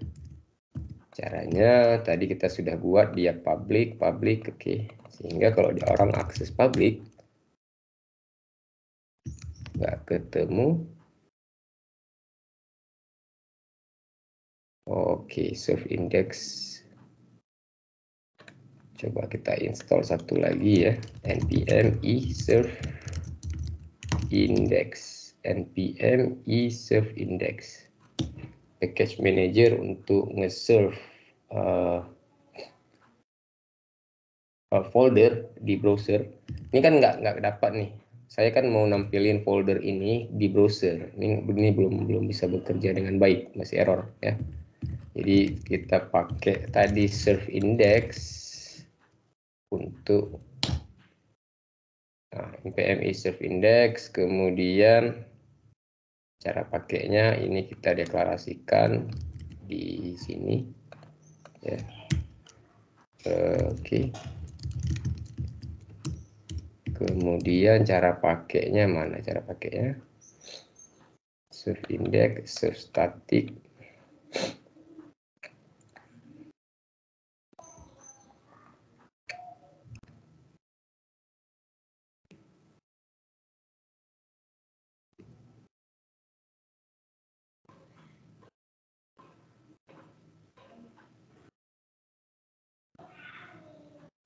caranya tadi kita sudah buat dia public, oke. Sehingga kalau dia orang akses public nggak ketemu. Oke, serve index. Coba kita install satu lagi ya, npm i serve index, npm i serve index, package manager untuk nge-serve folder di browser. Ini kan nggak dapat nih. Saya kan mau nampilin folder ini di browser. Ini belum bisa bekerja dengan baik, masih error ya. Jadi kita pakai tadi serve index untuk npm i serve index, kemudian cara pakainya ini kita deklarasikan di sini ya. Oke. Kemudian cara pakainya mana? Cara pakainya serve index, serve static.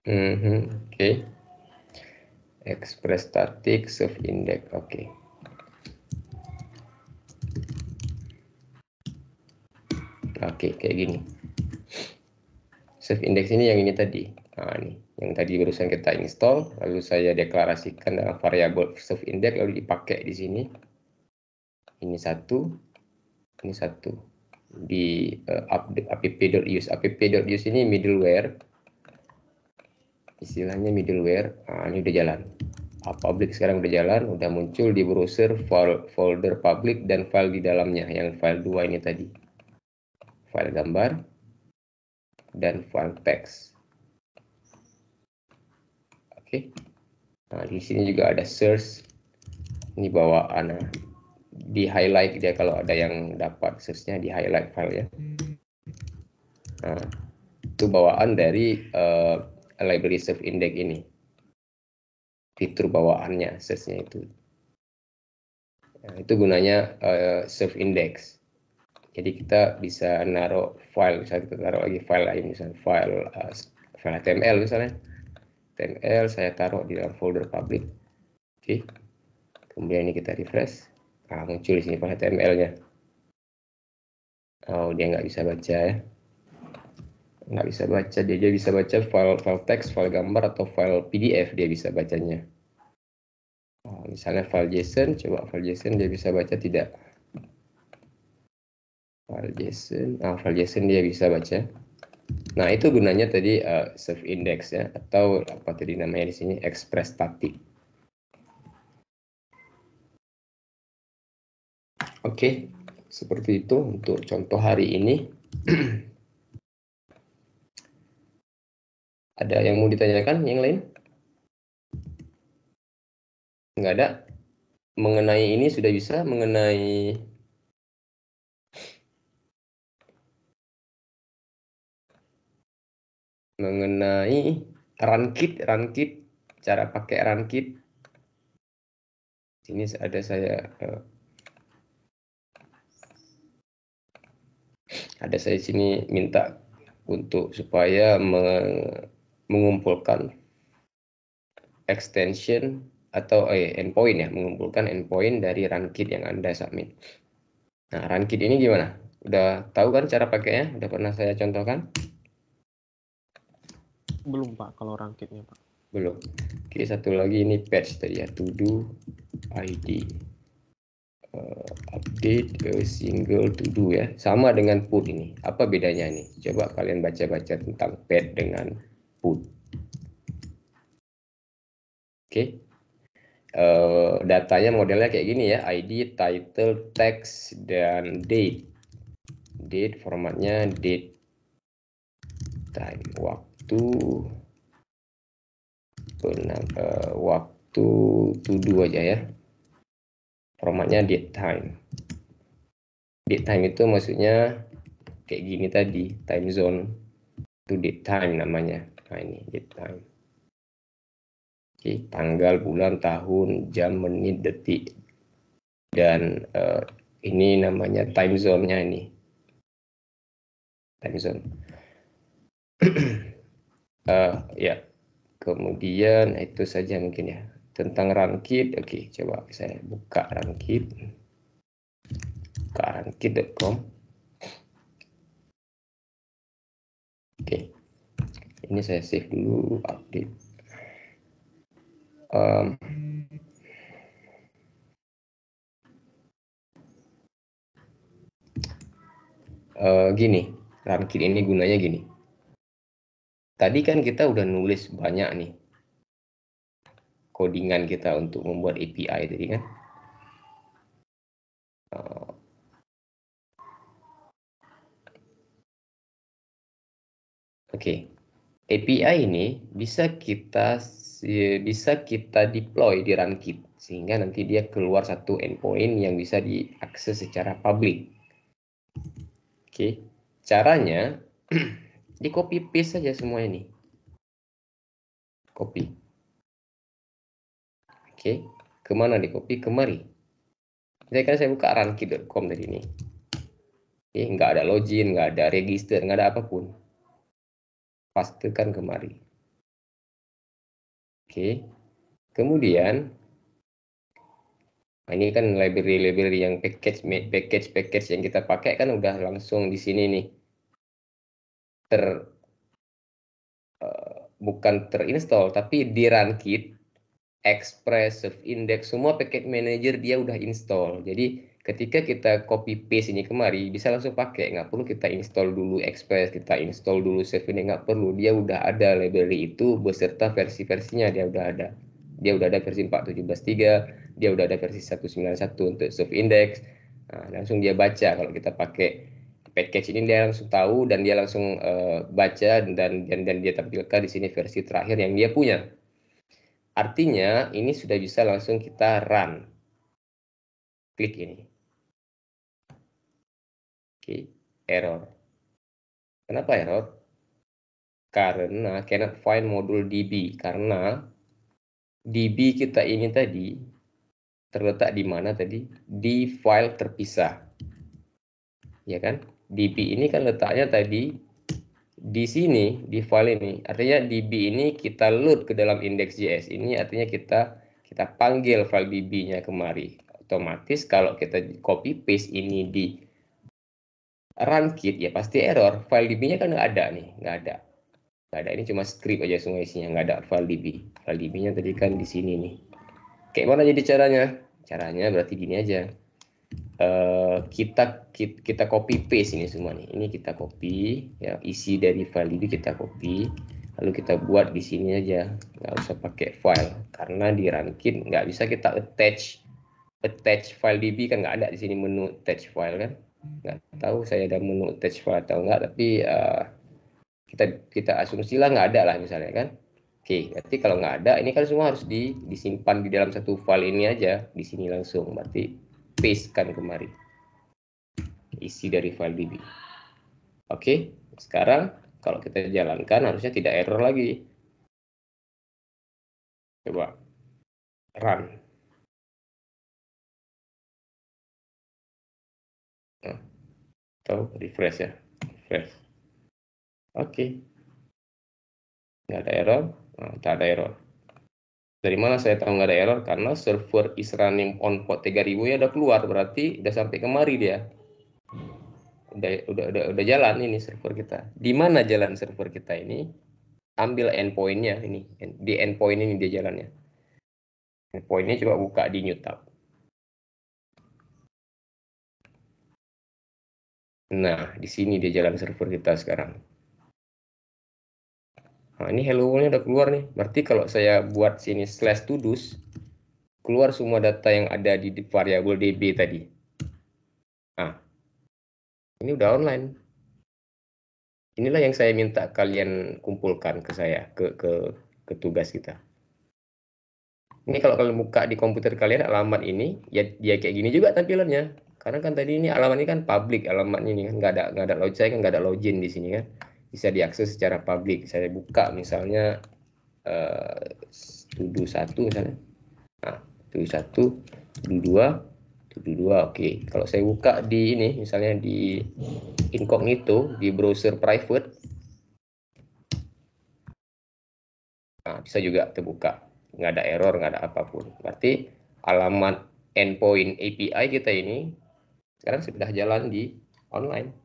Oke. Express static serve index. Oke. Oke, kayak gini. Serve index ini yang ini tadi. Nah, ini yang tadi barusan kita install, lalu saya deklarasikan dalam variabel serve index, lalu dipakai di sini. Ini satu, ini satu. Di app.use. App.use ini middleware. Istilahnya middleware. Nah, ini udah jalan. Public sekarang udah jalan, udah muncul di browser folder public dan file di dalamnya, yang file 2 ini tadi. File gambar dan file teks. Oke. Nah, di sini juga ada search. Ini bawaan. Di highlight dia kalau ada yang dapat search-nya, di highlight file ya. Nah, itu bawaan dari library serve index ini. Fitur bawaannya, search-nya itu. Nah, itu gunanya serve index. Jadi kita bisa naruh file, misalnya kita taruh lagi file lain, misalnya file HTML misalnya. HTML saya taruh di dalam folder public. Oke. Kemudian ini kita refresh. Nah, muncul di sini file HTML-nya. Oh, dia nggak bisa baca ya. Nggak bisa baca, dia bisa baca file teks, file gambar, atau file PDF dia bisa bacanya. Misalnya file JSON, coba file JSON dia bisa baca tidak? File JSON dia bisa baca. Nah, itu gunanya tadi self index ya, atau apa tadi namanya di sini express static. Oke, seperti itu untuk contoh hari ini. Ada yang mau ditanyakan yang lain? Nggak ada? Mengenai ini sudah bisa, mengenai runkit, cara pakai runkit. Sini ada saya sini minta untuk supaya mengumpulkan extension atau endpoint ya, mengumpulkan endpoint dari runkit yang Anda submit. Nah, runkit ini gimana? Udah tahu kan cara pakainya? Udah pernah saya contohkan? Belum Pak, kalau runkitnya Pak. Belum. Oke, satu lagi ini patch tadi ya, to do ID. Update a single to do ya, sama dengan put ini. Apa bedanya nih? Coba kalian baca-baca tentang pad dengan put. Oke. Datanya modelnya kayak gini ya, ID, title, text, dan date. Date formatnya date, time, waktu, waktu to do aja ya. Formatnya date time. Date time itu maksudnya kayak gini tadi, time zone to date time namanya. Nah, ini date time. Oke, tanggal, bulan, tahun, jam, menit, detik. Dan ini namanya time zone-nya ini. Time zone. Ya, kemudian itu saja mungkin ya. Tentang runkit, oke, coba saya buka runkit. Buka runkit.com. Oke, ini saya save dulu, update. Gini, runkit ini gunanya gini. Tadi kan kita udah nulis banyak nih codingan kita untuk membuat API tadi kan. Oke. API ini bisa kita deploy di runkit sehingga nanti dia keluar satu endpoint yang bisa diakses secara public. Oke. Caranya di copy paste saja semua ini. Copy. Oke. Kemana di copy? Kemari. Jadi kan saya buka runkit.com tadi ini. Oke, nggak ada login, nggak ada register, nggak ada apapun. Pastekan kemari. Oke. Kemudian ini kan library yang package yang kita pakai kan udah langsung di sini nih. Bukan terinstall tapi di runkit, Express, Index, semua package manager dia udah install. Jadi ketika kita copy paste ini kemari bisa langsung pakai, nggak perlu kita install dulu Express, kita install dulu Index, nggak perlu. Dia udah ada library itu beserta versi-versinya, dia udah ada. Dia udah ada versi 4.17.3, dia udah ada versi 191 untuk Index. Nah, langsung dia baca kalau kita pakai package ini, dia langsung tahu dan dia langsung baca dan dia tampilkan di sini versi terakhir yang dia punya. Artinya ini sudah bisa langsung kita run. Klik ini. Oke, error. Kenapa error? Karena cannot find module DB, karena DB kita ini tadi terletak di mana tadi? Di file terpisah. Ya kan? DB ini kan letaknya tadi di sini, di file ini. Artinya DB ini kita load ke dalam index.js. Ini artinya kita panggil file DB-nya kemari. Otomatis kalau kita copy paste ini di runkit ya pasti error. File DB-nya kan nggak ada nih, nggak ada. Ini cuma script aja semua isinya, nggak ada file DB. File DB-nya tadi kan di sini nih. Kayak mana jadi caranya? Caranya berarti gini aja. Kita copy paste ini semua nih. Ini kita copy, ya, isi dari file ini kita copy, lalu kita buat di sini aja. Nggak usah pakai file, karena di Runkit nggak bisa kita attach file DB, kan nggak ada di sini menu attach file kan. Nggak tahu saya ada menu attach file atau enggak, tapi kita asumsilah nggak ada lah misalnya kan. Oke, berarti kalau nggak ada, ini kan semua harus disimpan di dalam satu file ini aja, di sini langsung. Berarti paste kan kemari isi dari file DB. Oke, sekarang kalau kita jalankan harusnya tidak error lagi. Coba run. Nah, atau refresh ya, refresh. Oke, nggak ada error. Nah, tak ada error. Dari mana saya tahu nggak ada error? Karena server is running on port 3000 ya udah keluar, berarti udah sampai kemari dia. Udah jalan ini server kita. Di mana jalan server kita ini? Ambil endpointnya ini, di endpoint ini dia jalannya. Endpointnya coba buka di new tab. Nah, di sini dia jalan server kita sekarang. Nah, ini hello world-nya udah keluar nih. Berarti kalau saya buat sini /todos, keluar semua data yang ada di variabel db tadi. Nah, ini udah online. Inilah yang saya minta kalian kumpulkan ke saya, ke tugas kita. Ini kalau kalian buka di komputer kalian alamat ini, ya kayak gini juga tampilannya. Karena kan tadi ini alamat ini kan public, alamat ini kan nggak ada login, kan nggak ada login di sini kan. Bisa diakses secara publik. Saya buka misalnya tuduh 1 misalnya. Nah, tuduh 1, tuduh 2, oke. Kalau saya buka di ini misalnya di incognito di browser private, nah, bisa juga terbuka, nggak ada error, nggak ada apapun. Berarti alamat endpoint API kita ini sekarang sudah jalan di online.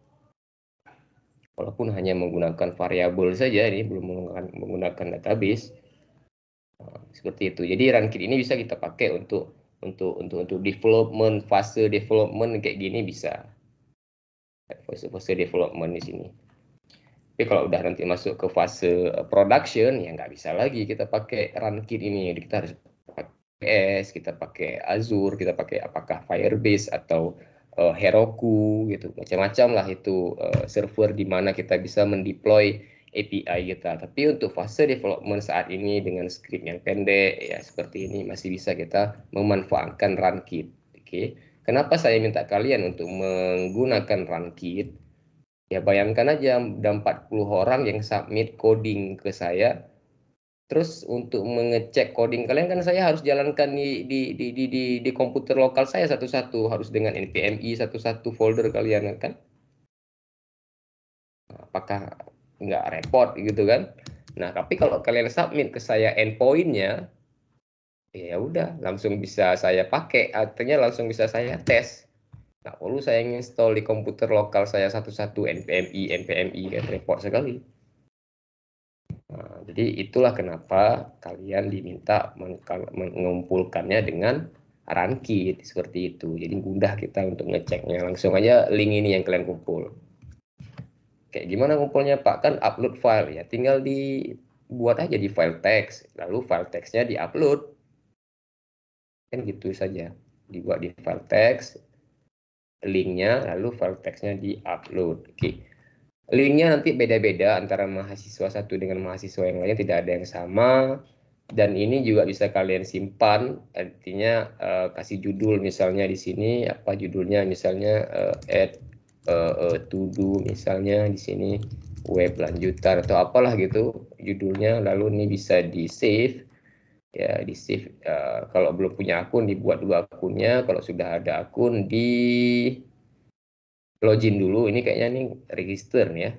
Walaupun hanya menggunakan variabel saja, ini belum menggunakan database. Nah, seperti itu. Jadi Runkit ini bisa kita pakai untuk development, fase development kayak gini bisa. Fase development di sini. Tapi kalau udah nanti masuk ke fase production, ya nggak bisa lagi kita pakai Runkit ini. Jadi kita harus pakai AWS, kita pakai Azure, kita pakai apakah Firebase atau Heroku gitu. Macam-macam lah itu server di mana kita bisa mendeploy API kita. Tapi untuk fase development saat ini dengan script yang pendek, ya seperti ini masih bisa kita memanfaatkan Runkit. Oke. Kenapa saya minta kalian untuk menggunakan Runkit? Ya bayangkan aja ada 40 orang yang submit coding ke saya. Terus untuk mengecek coding kalian kan saya harus jalankan di komputer lokal saya satu-satu, harus dengan npmi satu-satu folder kalian kan. Apakah nggak repot gitu kan? Nah, tapi kalau kalian submit ke saya endpointnya, ya udah langsung bisa saya pakai, artinya langsung bisa saya tes. Nggak perlu saya install di komputer lokal saya satu-satu npmi kan repot sekali. Nah, jadi itulah kenapa kalian diminta mengumpulkannya dengan Runkit seperti itu. Jadi mudah kita untuk ngeceknya. Langsung aja link ini yang kalian kumpul. Kayak gimana kumpulnya Pak? Kan upload file ya. Tinggal dibuat aja di file text. Lalu file textnya diupload. Kan gitu saja. Dibuat di file text. Linknya lalu file textnya diupload. Oke. Linknya nanti beda-beda antara mahasiswa satu dengan mahasiswa yang lainnya, tidak ada yang sama. Dan ini juga bisa kalian simpan, artinya kasih judul misalnya di sini apa judulnya, misalnya add to do misalnya di sini web lanjutan atau apalah gitu judulnya. Lalu ini bisa di save ya, di save. Kalau belum punya akun dibuat dua akunnya, kalau sudah ada akun di login dulu. Ini kayaknya nih register nih ya.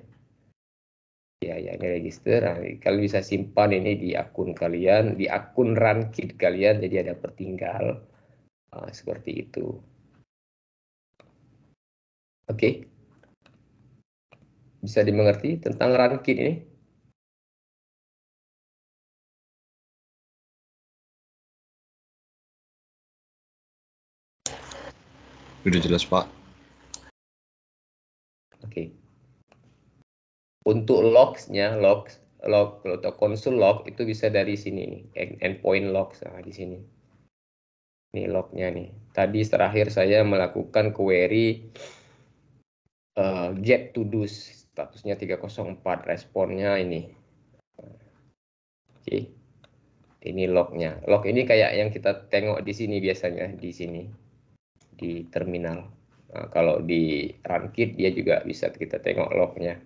Ya, ini register. Nah, kalian bisa simpan ini di akun kalian, di akun Runkit kalian, jadi ada pertinggal. Seperti itu. Oke. Bisa dimengerti tentang Runkit ini? Sudah jelas, Pak. Oke. Untuk logs-nya, log atau konsul log itu bisa dari sini nih, endpoint logs. Nah, di sini. Ini lognya nih. Tadi terakhir saya melakukan query get to do, statusnya 304, responnya ini. Oke. Ini lognya. Log ini kayak yang kita tengok di sini biasanya, di sini di terminal. Nah, kalau di Runkit dia juga bisa kita tengok lognya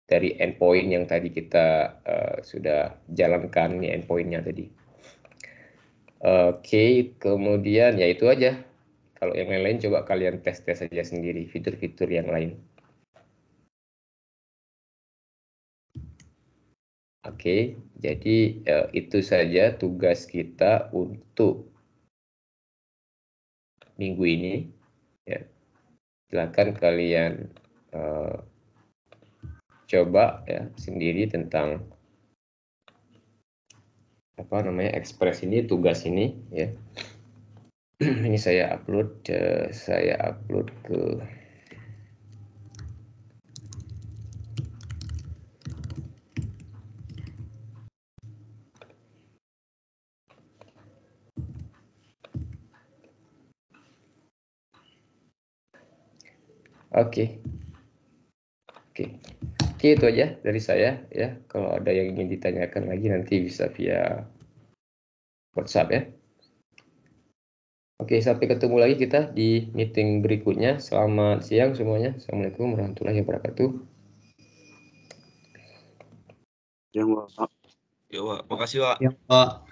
dari endpoint yang tadi kita sudah jalankan, nih endpointnya tadi. Oke, kemudian ya itu aja. Kalau yang lain-lain coba kalian tes saja sendiri fitur-fitur yang lain. Oke, jadi itu saja tugas kita untuk minggu ini. Ya. Silakan kalian coba ya sendiri tentang apa namanya Express ini, tugas ini ya. Ini saya upload ke Oke, itu aja dari saya ya. Kalau ada yang ingin ditanyakan lagi nanti bisa via WhatsApp ya. Oke, sampai ketemu lagi kita di meeting berikutnya. Selamat siang semuanya. Assalamualaikum warahmatullahi wabarakatuh. Ya, Pak. Ya, Pak. Makasih, Pak. Ya, Pak.